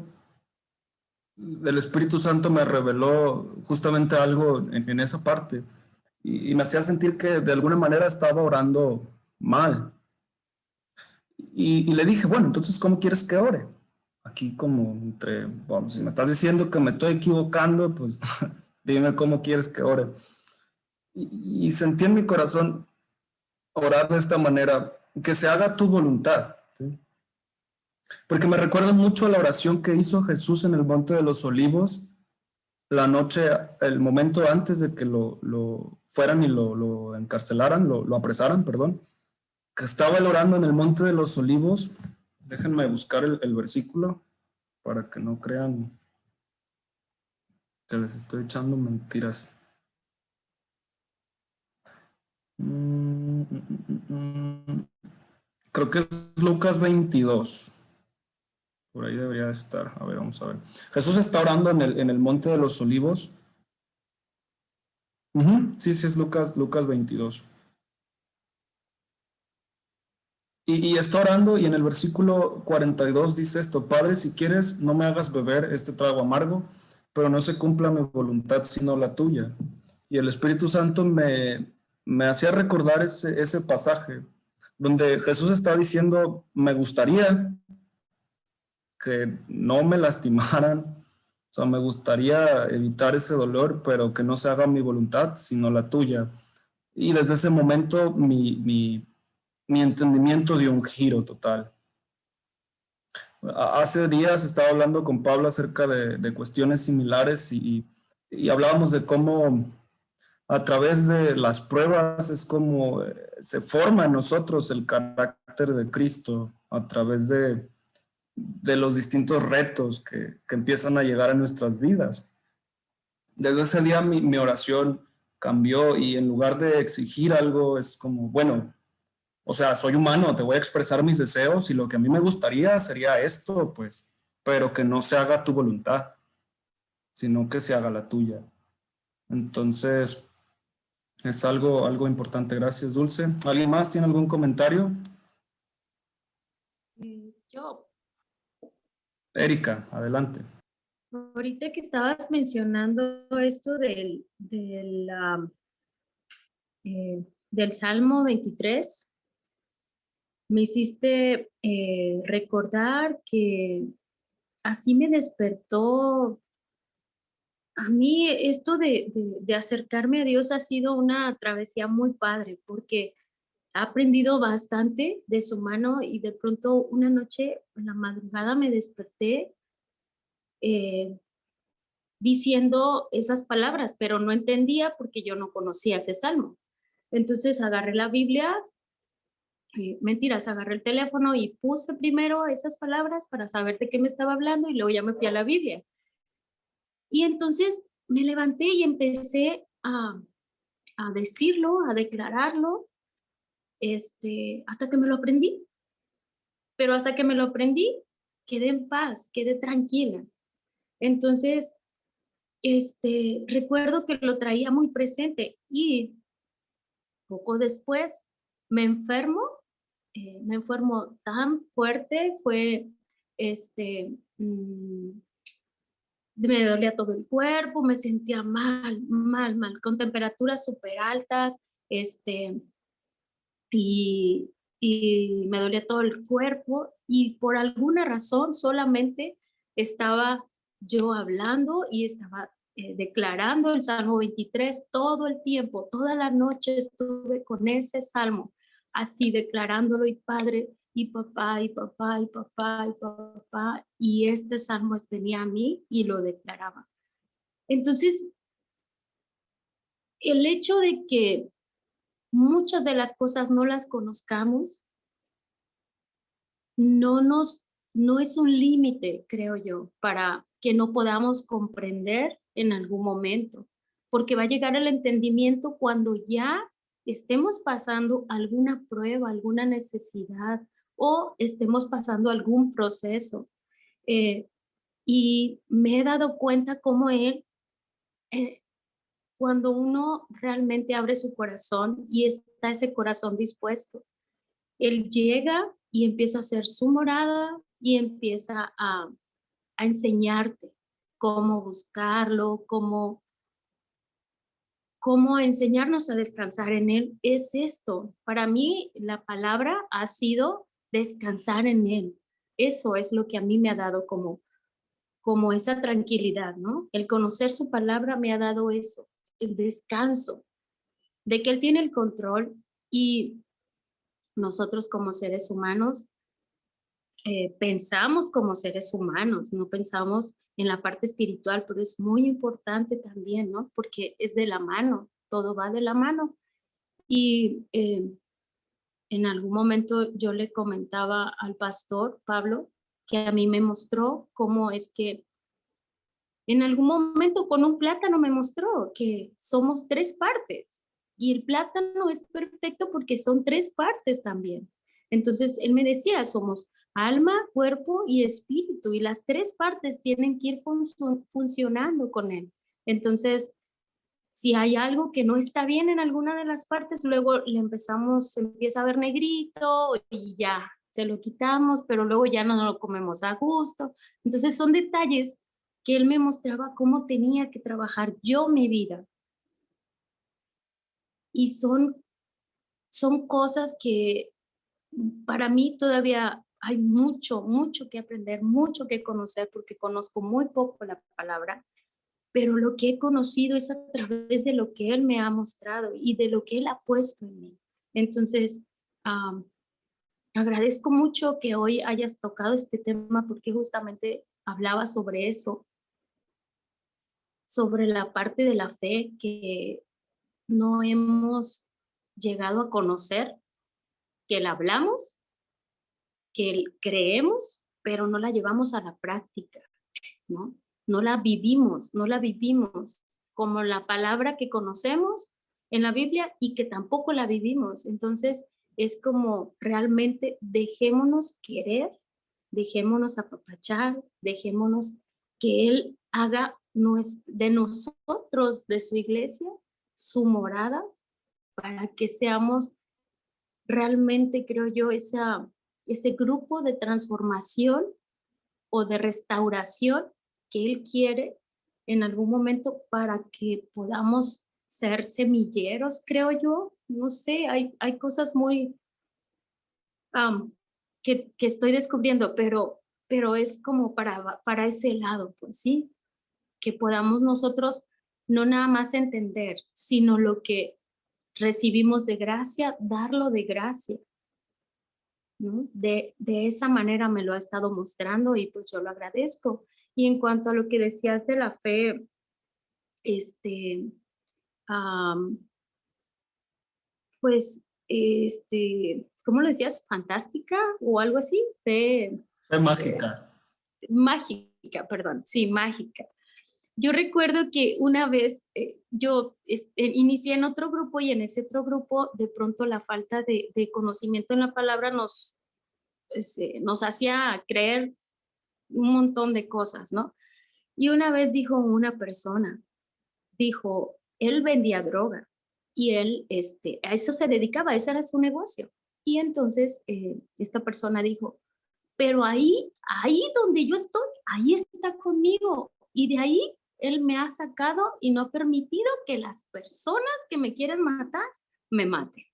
el Espíritu Santo me reveló justamente algo en esa parte y me hacía sentir que de alguna manera estaba orando mal. Y le dije, bueno, entonces, ¿cómo quieres que ore? Aquí como entre, bueno, si me estás diciendo que me estoy equivocando, pues dime cómo quieres que ore. Y sentí en mi corazón orar de esta manera, que se haga tu voluntad, ¿sí? Porque me recuerda mucho a la oración que hizo Jesús en el Monte de los Olivos, la noche, el momento antes de que lo fueran y lo encarcelaran, lo apresaran, perdón, que estaba él orando en el Monte de los Olivos. Déjenme buscar el versículo para que no crean. que les estoy echando mentiras. Creo que es Lucas 22. Por ahí debería estar. A ver, vamos a ver. Jesús está orando en el Monte de los Olivos. Sí, sí, es Lucas 22. Y está orando y en el versículo 42 dice esto: Padre, si quieres, no me hagas beber este trago amargo, pero no se cumpla mi voluntad sino la tuya. Y el Espíritu Santo me hacía recordar ese pasaje donde Jesús está diciendo: me gustaría que no me lastimaran, o sea, me gustaría evitar ese dolor, pero que no se haga mi voluntad sino la tuya. Y desde ese momento mi entendimiento dio un giro total. Hace días estaba hablando con Pablo acerca de cuestiones similares y hablábamos de cómo a través de las pruebas es como se forma en nosotros el carácter de Cristo a través de los distintos retos que empiezan a llegar a nuestras vidas. Desde ese día mi oración cambió y en lugar de exigir algo es como, bueno, o sea, soy humano, te voy a expresar mis deseos y lo que a mí me gustaría sería esto, pues, pero que no se haga tu voluntad, sino que se haga la tuya. Entonces, es algo importante. Gracias, Dulce. ¿Alguien más tiene algún comentario? Yo, Erika, adelante. ahorita que estabas mencionando esto del Salmo 23, me hiciste recordar que así me despertó. A mí esto de acercarme a Dios ha sido una travesía muy padre porque he aprendido bastante de su mano y de pronto una noche en la madrugada me desperté eh, diciendo esas palabras, pero no entendía porque yo no conocía ese salmo. Entonces agarré la Biblia, mentiras, agarré el teléfono y puse primero esas palabras para saber de qué me estaba hablando y luego ya me fui a la Biblia. Y entonces me levanté y empecé a decirlo, a declararlo, hasta que me lo aprendí. Pero hasta que me lo aprendí, quedé en paz, quedé tranquila. Entonces, recuerdo que lo traía muy presente y poco después me enfermo, me enfermo tan fuerte, fue, me dolía todo el cuerpo, me sentía mal, con temperaturas súper altas, y, y me dolía todo el cuerpo y por alguna razón solamente estaba yo hablando y estaba declarando el Salmo 23 todo el tiempo, toda la noche estuve con ese Salmo, así declarándolo y Padre y papá y papá y papá y papá y este Salmo venía a mí y lo declaraba. Entonces, el hecho de que muchas de las cosas no las conozcamos, no es un límite, creo yo, para que no podamos comprender en algún momento, porque va a llegar el entendimiento cuando ya estemos pasando alguna prueba, alguna necesidad o estemos pasando algún proceso. Y me he dado cuenta cómo él, cuando uno realmente abre su corazón y está ese corazón dispuesto, él llega y empieza a hacer su morada y empieza a enseñarte cómo buscarlo, cómo enseñarnos a descansar en él. Es esto. Para mí la palabra ha sido descansar en él. Eso es lo que a mí me ha dado como esa tranquilidad, ¿no? El conocer su palabra me ha dado eso, el descanso, de que él tiene el control y nosotros como seres humanos pensamos como seres humanos, no pensamos en la parte espiritual, pero es muy importante también, ¿no? Porque es de la mano, todo va de la mano. Y en algún momento yo le comentaba al pastor Pablo que a mí me mostró cómo es que En algún momento con un plátano me mostró que somos 3 partes y el plátano es perfecto porque son 3 partes también. Entonces él me decía, somos alma, cuerpo y espíritu y las 3 partes tienen que ir funcionando con él. Entonces, si hay algo que no está bien en alguna de las partes, luego se empieza a ver negrito y ya, se lo quitamos, pero luego ya no lo comemos a gusto. Entonces son detalles que él me mostraba cómo tenía que trabajar yo mi vida. Y son cosas que para mí todavía hay mucho, mucho que aprender, mucho que conocer, porque conozco muy poco la palabra, pero lo que he conocido es a través de lo que él me ha mostrado y de lo que él ha puesto en mí. Entonces, agradezco mucho que hoy hayas tocado este tema porque justamente hablaba sobre eso, sobre la parte de la fe que no hemos llegado a conocer, que la hablamos, que creemos, pero no la llevamos a la práctica, ¿no? No la vivimos como la palabra que conocemos en la Biblia y que tampoco la vivimos. Entonces, es como realmente dejémonos querer, dejémonos apapachar, dejémonos que Él haga de nosotros, de su iglesia, su morada, para que seamos realmente, creo yo, ese grupo de transformación o de restauración que Él quiere en algún momento para que podamos ser semilleros, creo yo. No sé, hay cosas muy que estoy descubriendo, pero es como para ese lado, pues sí, que podamos nosotros no nada más entender, sino lo que recibimos de gracia, darlo de gracia, ¿no? De esa manera me lo ha estado mostrando y pues yo lo agradezco. Y en cuanto a lo que decías de la fe, pues, ¿cómo lo decías? ¿Fantástica o algo así? Fe mágica. Mágica, perdón, sí, mágica. Yo recuerdo que una vez yo inicié en otro grupo y en ese otro grupo de pronto la falta de conocimiento en la palabra nos hacía creer un montón de cosas, ¿no? Y una vez dijo una persona, él vendía droga y él a eso se dedicaba, ese era su negocio. Y entonces esta persona dijo, pero ahí donde yo estoy, ahí está conmigo. Y de ahí él me ha sacado y no ha permitido que las personas que me quieren matar, me maten.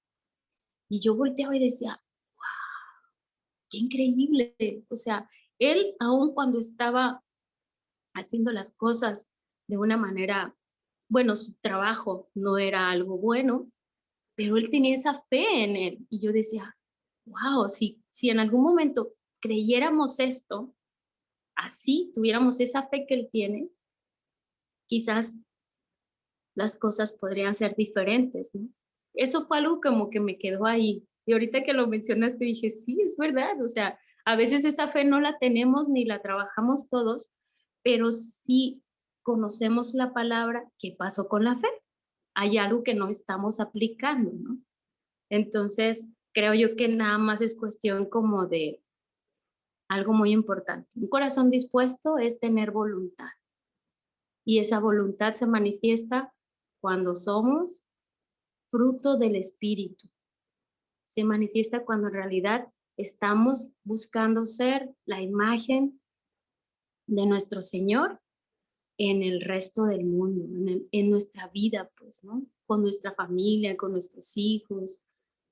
Y yo volteaba y decía, wow, qué increíble. O sea, él aun cuando estaba haciendo las cosas de una manera, bueno, su trabajo no era algo bueno, pero él tenía esa fe en él. Y yo decía, wow, si en algún momento creyéramos esto, así tuviéramos esa fe que él tiene, quizás las cosas podrían ser diferentes, ¿no? Eso fue algo como que me quedó ahí. Y ahorita que lo mencionaste dije, sí, es verdad. O sea, a veces esa fe no la tenemos ni la trabajamos todos, pero sí conocemos la palabra. ¿Qué pasó con la fe? Hay algo que no estamos aplicando, ¿no? Entonces, creo yo que nada más es cuestión como de algo muy importante. Un corazón dispuesto es tener voluntad. Y esa voluntad se manifiesta cuando somos fruto del Espíritu. Se manifiesta cuando en realidad estamos buscando ser la imagen de nuestro Señor en el resto del mundo, en nuestra vida, pues, ¿no? Con nuestra familia, con nuestros hijos.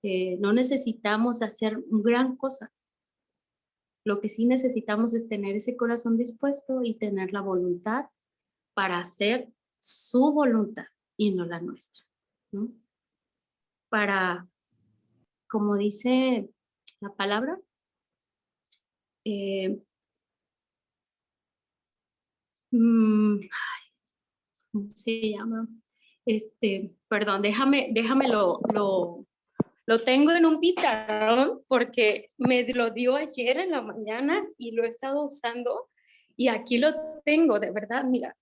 No necesitamos hacer gran cosa. Lo que sí necesitamos es tener ese corazón dispuesto y tener la voluntad para hacer su voluntad y no la nuestra, ¿no? Para, como dice la palabra, ¿cómo se llama? Perdón, déjame lo tengo en un pizarrón porque me lo dio ayer en la mañana y lo he estado usando y aquí lo tengo, de verdad, mira,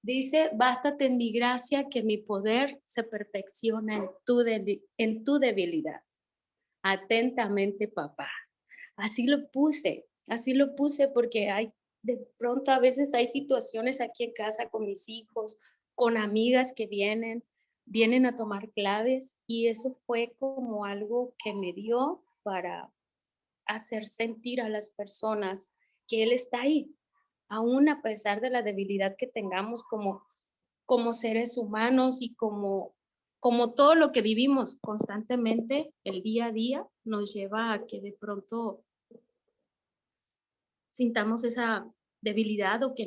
Dice, bástate en mi gracia, que mi poder se perfecciona en tu debilidad. Atentamente, papá. Así lo puse porque de pronto a veces hay situaciones aquí en casa con mis hijos, con amigas que vienen a tomar claves, y eso fue como algo que me dio para hacer sentir a las personas que Él está ahí, aún a pesar de la debilidad que tengamos como seres humanos y como todo lo que vivimos constantemente, el día a día nos lleva a que de pronto sintamos esa debilidad o que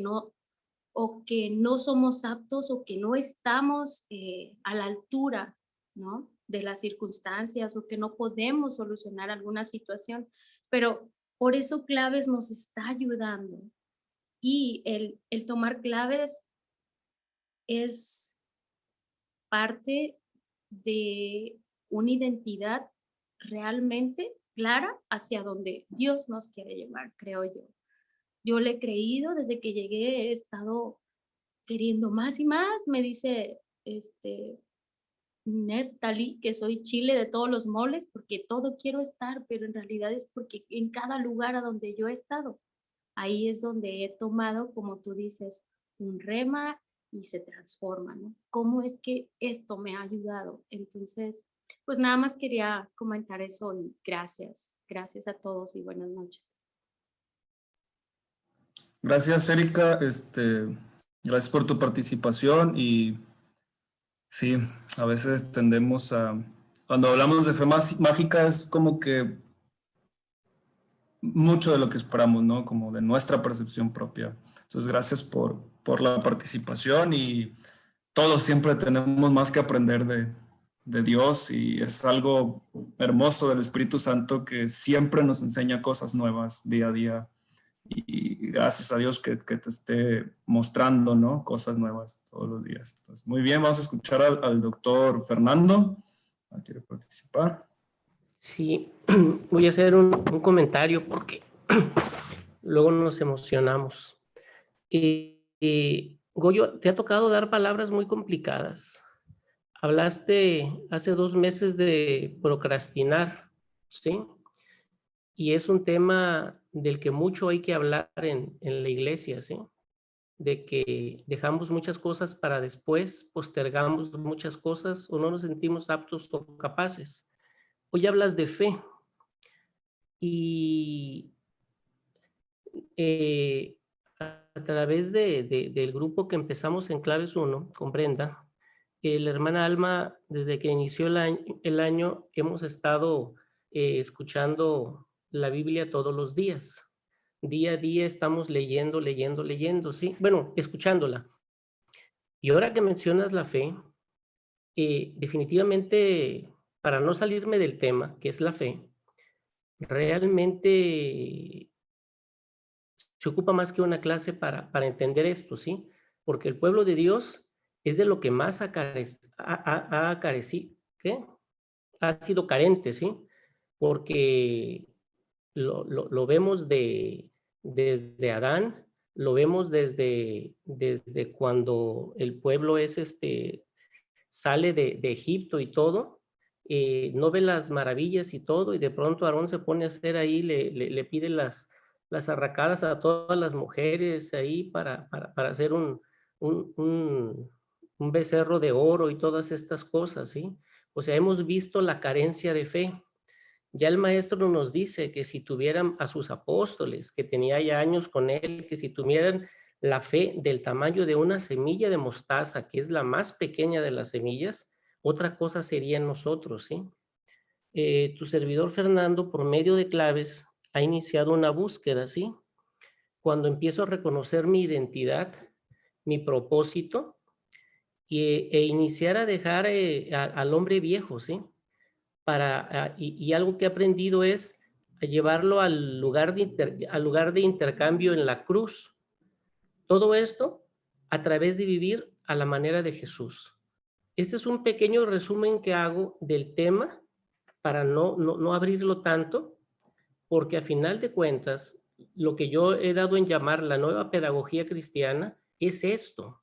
no somos aptos o que no estamos a la altura, ¿no? De las circunstancias, o que no podemos solucionar alguna situación. Pero por eso Claves nos está ayudando. Y el tomar claves es parte de una identidad realmente clara hacia donde Dios nos quiere llevar, creo yo. Yo le he creído desde que llegué, he estado queriendo más y más. Me dice Neftali que soy chile de todos los moles, porque todo quiero estar, pero en realidad es porque en cada lugar a donde yo he estado, ahí es donde he tomado, como tú dices, un rema y se transforma, ¿no? ¿Cómo es que esto me ha ayudado? Entonces, pues nada más quería comentar eso y gracias. Gracias a todos y buenas noches. Gracias, Erika. Gracias por tu participación. Y sí, a veces tendemos cuando hablamos de fe mágica, es como que mucho de lo que esperamos, ¿no? Como de nuestra percepción propia. Entonces, gracias por la participación, y todos siempre tenemos más que aprender de Dios, y es algo hermoso del Espíritu Santo que siempre nos enseña cosas nuevas día a día. Y gracias a Dios que te esté mostrando, ¿no? Cosas nuevas todos los días. Entonces, muy bien, vamos a escuchar al doctor Fernando. ¿Quiere participar? Sí, voy a hacer un comentario porque luego nos emocionamos. Goyo, te ha tocado dar palabras muy complicadas. Hablaste hace 2 meses de procrastinar, ¿sí? Y es un tema del que mucho hay que hablar en la iglesia, ¿sí? De que dejamos muchas cosas para después, postergamos muchas cosas o no nos sentimos aptos o capaces. Hoy hablas de fe y a través del grupo que empezamos en Claves 1, con Brenda, la hermana Alma, desde que inició el año hemos estado escuchando la Biblia todos los días. Día a día estamos leyendo, ¿sí? Bueno, escuchándola. Y ahora que mencionas la fe, definitivamente, para no salirme del tema, que es la fe, realmente se ocupa más que una clase para entender esto, ¿sí? Porque el pueblo de Dios es de lo que más ha carecido, ¿qué? Ha sido carente, ¿sí? Porque lo vemos desde Adán, lo vemos desde cuando el pueblo sale de Egipto y todo, no ve las maravillas y todo, y de pronto Aarón se pone a hacer ahí, le pide las arracadas a todas las mujeres ahí para hacer un becerro de oro y todas estas cosas, ¿sí? O sea, hemos visto la carencia de fe. Ya el maestro nos dice que si tuvieran a sus apóstoles, que tenía ya años con él, que si tuvieran la fe del tamaño de una semilla de mostaza, que es la más pequeña de las semillas, otra cosa sería en nosotros, ¿sí? Tu servidor Fernando, por medio de Claves, ha iniciado una búsqueda, ¿sí? Cuando empiezo a reconocer mi identidad, mi propósito, e iniciar a dejar al hombre viejo, ¿sí? Y algo que he aprendido es a llevarlo al lugar de intercambio en la cruz. Todo esto a través de vivir a la manera de Jesús. Este es un pequeño resumen que hago del tema para no abrirlo tanto, porque a final de cuentas, lo que yo he dado en llamar la nueva pedagogía cristiana es esto.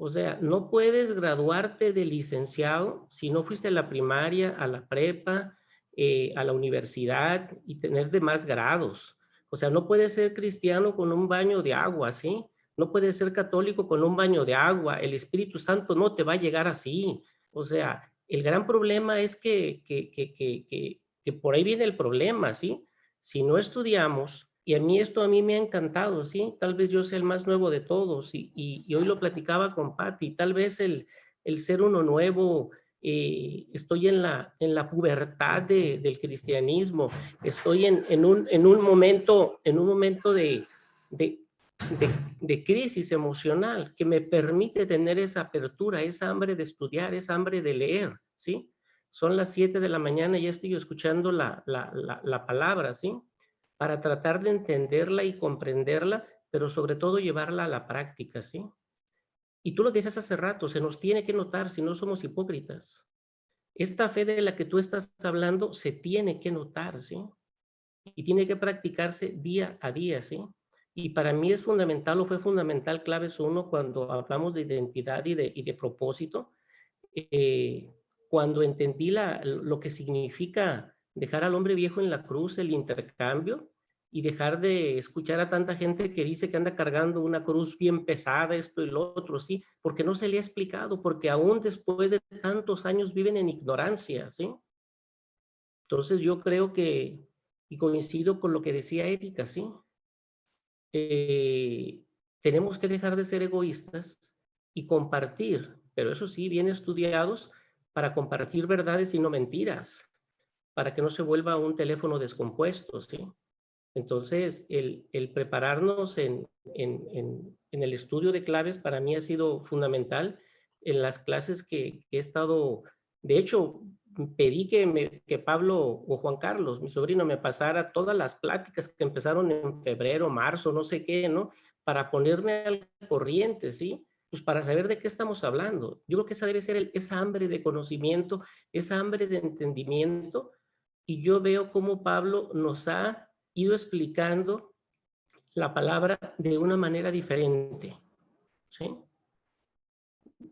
O sea, no puedes graduarte de licenciado si no fuiste a la primaria, a la prepa, a la universidad y tener demás grados. O sea, no puedes ser cristiano con un baño de agua, ¿sí? No puedes ser católico con un baño de agua. El Espíritu Santo no te va a llegar así. O sea, el gran problema es que por ahí viene el problema, ¿sí? Si no estudiamos, y a mí me ha encantado, ¿sí? Tal vez yo sea el más nuevo de todos, y hoy lo platicaba con Patti, tal vez el ser uno nuevo, estoy en la pubertad del cristianismo, estoy en un momento de crisis emocional que me permite tener esa apertura, esa hambre de estudiar, esa hambre de leer, ¿sí? Son las 7 de la mañana y ya estoy escuchando la palabra, ¿sí? Para tratar de entenderla y comprenderla, pero sobre todo llevarla a la práctica, ¿sí? Y tú lo decías hace rato, se nos tiene que notar si no somos hipócritas. Esta fe de la que tú estás hablando se tiene que notar, ¿sí? Y tiene que practicarse día a día, ¿sí? Y para mí es fundamental, o fue fundamental, claves 1, cuando hablamos de identidad y de propósito, cuando entendí lo que significa dejar al hombre viejo en la cruz, el intercambio, y dejar de escuchar a tanta gente que dice que anda cargando una cruz bien pesada, esto y lo otro, ¿sí? Porque no se le ha explicado, porque aún después de tantos años viven en ignorancia, ¿sí? Entonces yo creo que, y coincido con lo que decía Erika, ¿sí? Tenemos que dejar de ser egoístas y compartir, pero eso sí, bien estudiados, para compartir verdades y no mentiras, para que no se vuelva un teléfono descompuesto, ¿sí? Entonces, el prepararnos en el estudio de claves para mí ha sido fundamental en las clases que he estado. De hecho, pedí que Pablo o Juan Carlos, mi sobrino, me pasara todas las pláticas que empezaron en febrero, marzo, no sé qué, ¿no? Para ponerme al corriente, ¿sí? Pues para saber de qué estamos hablando. Yo creo que esa debe ser esa hambre de conocimiento, esa hambre de entendimiento. Y yo veo cómo Pablo nos ha ido explicando la palabra de una manera diferente, ¿sí?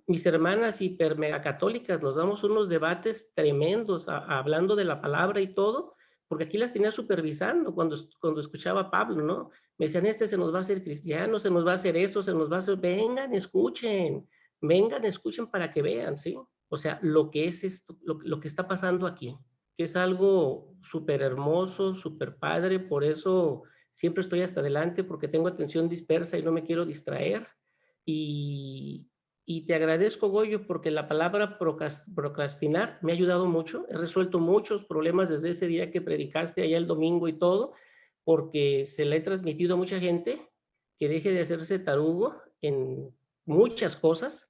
Mis hermanas hipermegacatólicas nos damos unos debates tremendos hablando de la palabra y todo, porque aquí las tenía supervisando cuando escuchaba a Pablo, ¿no? Me decían, se nos va a hacer cristiano, se nos va a hacer eso, se nos va a hacer... vengan, escuchen para que vean, ¿sí? O sea, lo que es esto, lo que está pasando aquí, que es algo súper hermoso, súper padre, por eso siempre estoy hasta adelante, porque tengo atención dispersa y no me quiero distraer. Y te agradezco, Goyo, porque la palabra procrastinar me ha ayudado mucho. He resuelto muchos problemas desde ese día que predicaste allá el domingo y todo, porque se le he transmitido a mucha gente que deje de hacerse tarugo en muchas cosas,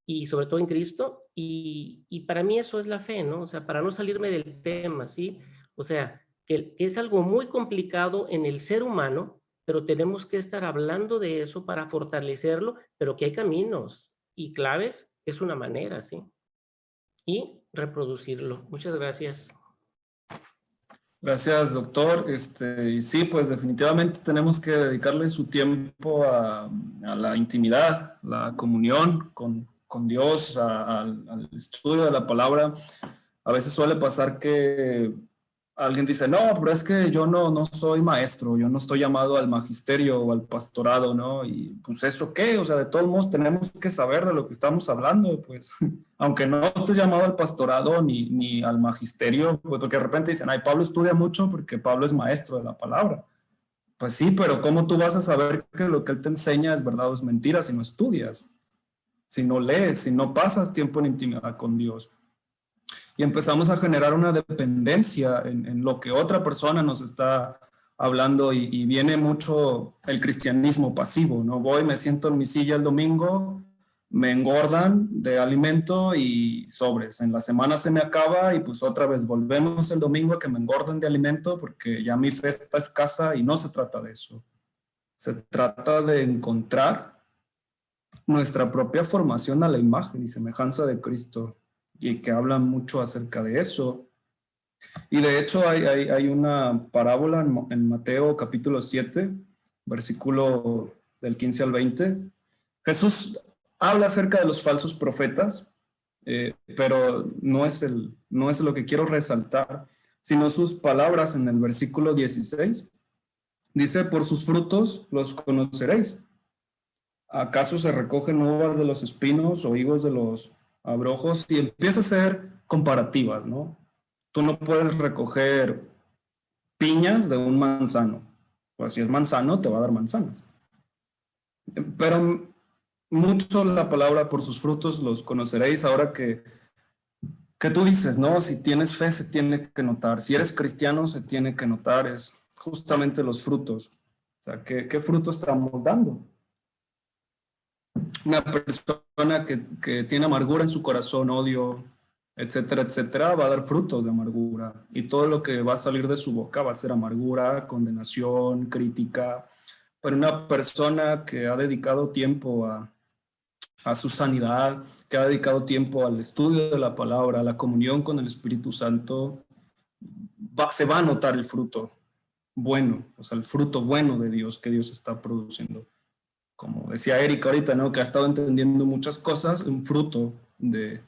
y sobre todo en Cristo, y para mí eso es la fe, ¿no? O sea, para no salirme del tema, ¿sí? O sea, que es algo muy complicado en el ser humano, pero tenemos que estar hablando de eso para fortalecerlo, pero que hay caminos, y claves es una manera, ¿sí? Y reproducirlo. Muchas gracias. Gracias, doctor. Y sí, pues definitivamente tenemos que dedicarle su tiempo a la intimidad, la comunión con Dios, al estudio de la palabra. A veces suele pasar que alguien dice, no, pero es que yo no soy maestro, yo no estoy llamado al magisterio o al pastorado, ¿no? Y pues eso qué, o sea, de todos modos tenemos que saber de lo que estamos hablando, pues, aunque no estés llamado al pastorado ni al magisterio, pues porque de repente dicen, ay, Pablo estudia mucho porque Pablo es maestro de la palabra. Pues sí, pero ¿cómo tú vas a saber que lo que él te enseña es verdad o es mentira si no estudias, si no lees, si no pasas tiempo en intimidad con Dios? Y empezamos a generar una dependencia en lo que otra persona nos está hablando, y viene mucho el cristianismo pasivo, ¿no? Voy, me siento en mi silla el domingo, me engordan de alimento y sobres. En la semana se me acaba y pues otra vez volvemos el domingo a que me engorden de alimento porque ya mi fe está escasa, y no se trata de eso. Se trata de encontrar nuestra propia formación a la imagen y semejanza de Cristo, y que habla mucho acerca de eso. Y de hecho hay una parábola en Mateo capítulo 7, versículo del 15 al 20. Jesús habla acerca de los falsos profetas, pero no es lo que quiero resaltar, sino sus palabras en el versículo 16. Dice, por sus frutos los conoceréis. ¿Acaso se recogen uvas de los espinos o higos de los abrojos? Y empieza a hacer comparativas, ¿no? Tú no puedes recoger piñas de un manzano. Pues si es manzano, te va a dar manzanas. Pero mucho la palabra por sus frutos los conoceréis. Ahora que tú dices, no, si tienes fe se tiene que notar. Si eres cristiano se tiene que notar. Es justamente los frutos. O sea, ¿qué fruto estamos dando? Una persona que tiene amargura en su corazón, odio, etcétera, etcétera, va a dar frutos de amargura. Y todo lo que va a salir de su boca va a ser amargura, condenación, crítica. Pero una persona que ha dedicado tiempo a su sanidad, que ha dedicado tiempo al estudio de la palabra, a la comunión con el Espíritu Santo, se va a notar el fruto bueno, o sea, el fruto bueno de Dios que Dios está produciendo. Como decía Erika ahorita, ¿no? Que ha estado entendiendo muchas cosas, un fruto de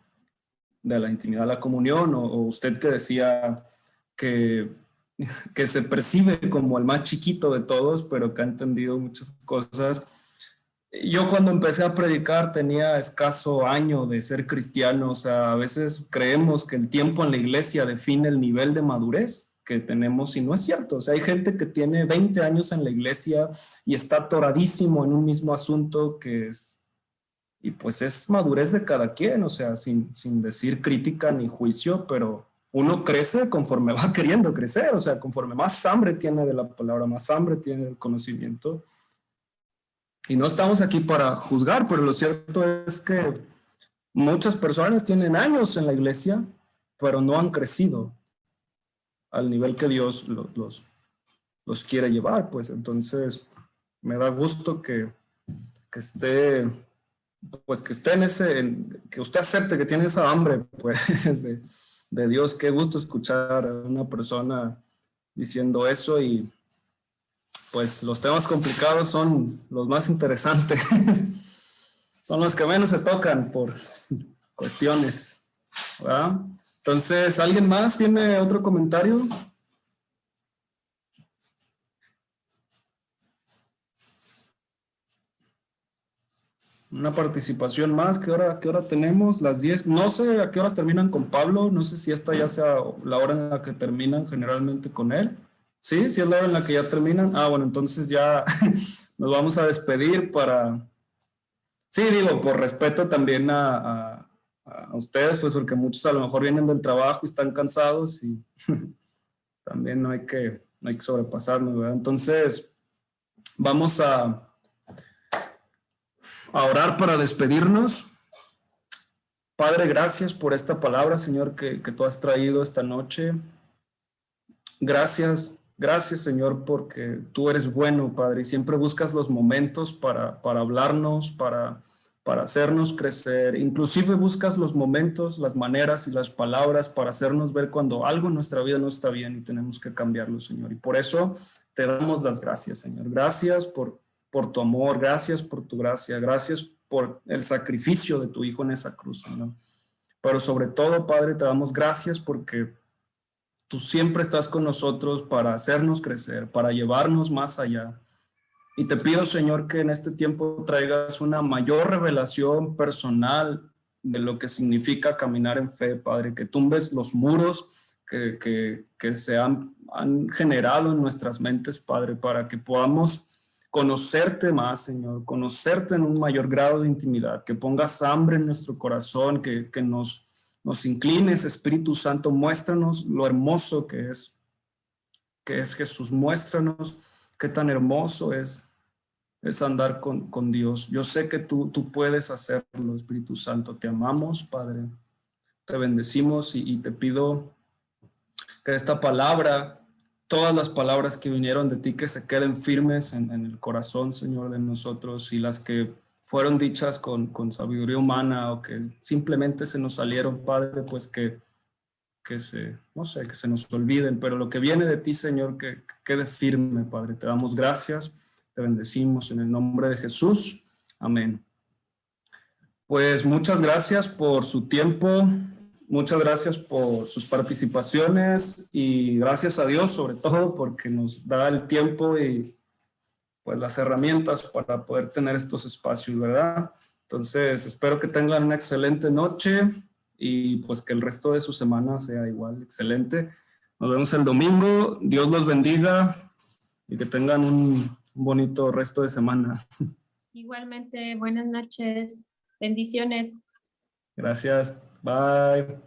la intimidad, la comunión, o usted que decía que se percibe como el más chiquito de todos, pero que ha entendido muchas cosas. Yo cuando empecé a predicar tenía escaso año de ser cristiano, o sea, a veces creemos que el tiempo en la iglesia define el nivel de madurez que tenemos y no es cierto. O sea, hay gente que tiene 20 años en la iglesia y está atoradísimo en un mismo asunto y pues es madurez de cada quien, o sea, sin decir crítica ni juicio, pero uno crece conforme va queriendo crecer, o sea, conforme más hambre tiene de la palabra, más hambre tiene del conocimiento. Y no estamos aquí para juzgar, pero lo cierto es que muchas personas tienen años en la iglesia, pero no han crecido al nivel que Dios los quiere llevar, pues entonces me da gusto que esté, pues que esté que usted acepte que tiene esa hambre, pues, de Dios. Qué gusto escuchar a una persona diciendo eso y pues los temas complicados son los más interesantes. Son los que menos se tocan por cuestiones, ¿verdad? Entonces, ¿alguien más tiene otro comentario? Una participación más. ¿Qué hora tenemos? Las 10. No sé a qué horas terminan con Pablo. No sé si esta ya sea la hora en la que terminan generalmente con él. ¿Sí? ¿Sí es la hora en la que ya terminan? Ah, bueno, entonces ya nos vamos a despedir para... Sí, digo, por respeto también a ustedes, pues porque muchos a lo mejor vienen del trabajo y están cansados y también no hay que sobrepasarnos, ¿verdad? Entonces, vamos a orar para despedirnos. Padre, gracias por esta palabra, Señor, que tú has traído esta noche. Gracias, Señor, porque tú eres bueno, Padre, y siempre buscas los momentos para hablarnos, para hacernos crecer. Inclusive buscas los momentos, las maneras y las palabras para hacernos ver cuando algo en nuestra vida no está bien y tenemos que cambiarlo, Señor. Y por eso te damos las gracias, Señor. Gracias por tu amor, gracias por tu gracia, gracias por el sacrificio de tu Hijo en esa cruz, Señor. Pero sobre todo, Padre, te damos gracias porque tú siempre estás con nosotros para hacernos crecer, para llevarnos más allá. Y te pido, Señor, que en este tiempo traigas una mayor revelación personal de lo que significa caminar en fe, Padre, que tumbes los muros que se han generado en nuestras mentes, Padre, para que podamos conocerte más, Señor, conocerte en un mayor grado de intimidad, que pongas hambre en nuestro corazón, que nos inclines, Espíritu Santo, muéstranos lo hermoso que es Jesús, muéstranos qué tan hermoso es andar con Dios. Yo sé que tú puedes hacerlo, Espíritu Santo. Te amamos, Padre. Te bendecimos y te pido que esta palabra, todas las palabras que vinieron de ti, que se queden firmes en el corazón, Señor, de nosotros, y las que fueron dichas con sabiduría humana o que simplemente se nos salieron, Padre, pues que se nos olviden, pero lo que viene de ti, Señor, que quede firme, Padre. Te damos gracias, te bendecimos en el nombre de Jesús. Amén. Pues muchas gracias por su tiempo, muchas gracias por sus participaciones y gracias a Dios sobre todo porque nos da el tiempo y pues las herramientas para poder tener estos espacios, ¿verdad? Entonces espero que tengan una excelente noche y pues que el resto de su semana sea igual excelente. Nos vemos el domingo, Dios los bendiga y que tengan un bonito resto de semana. Igualmente, buenas noches. Bendiciones. Gracias. Bye.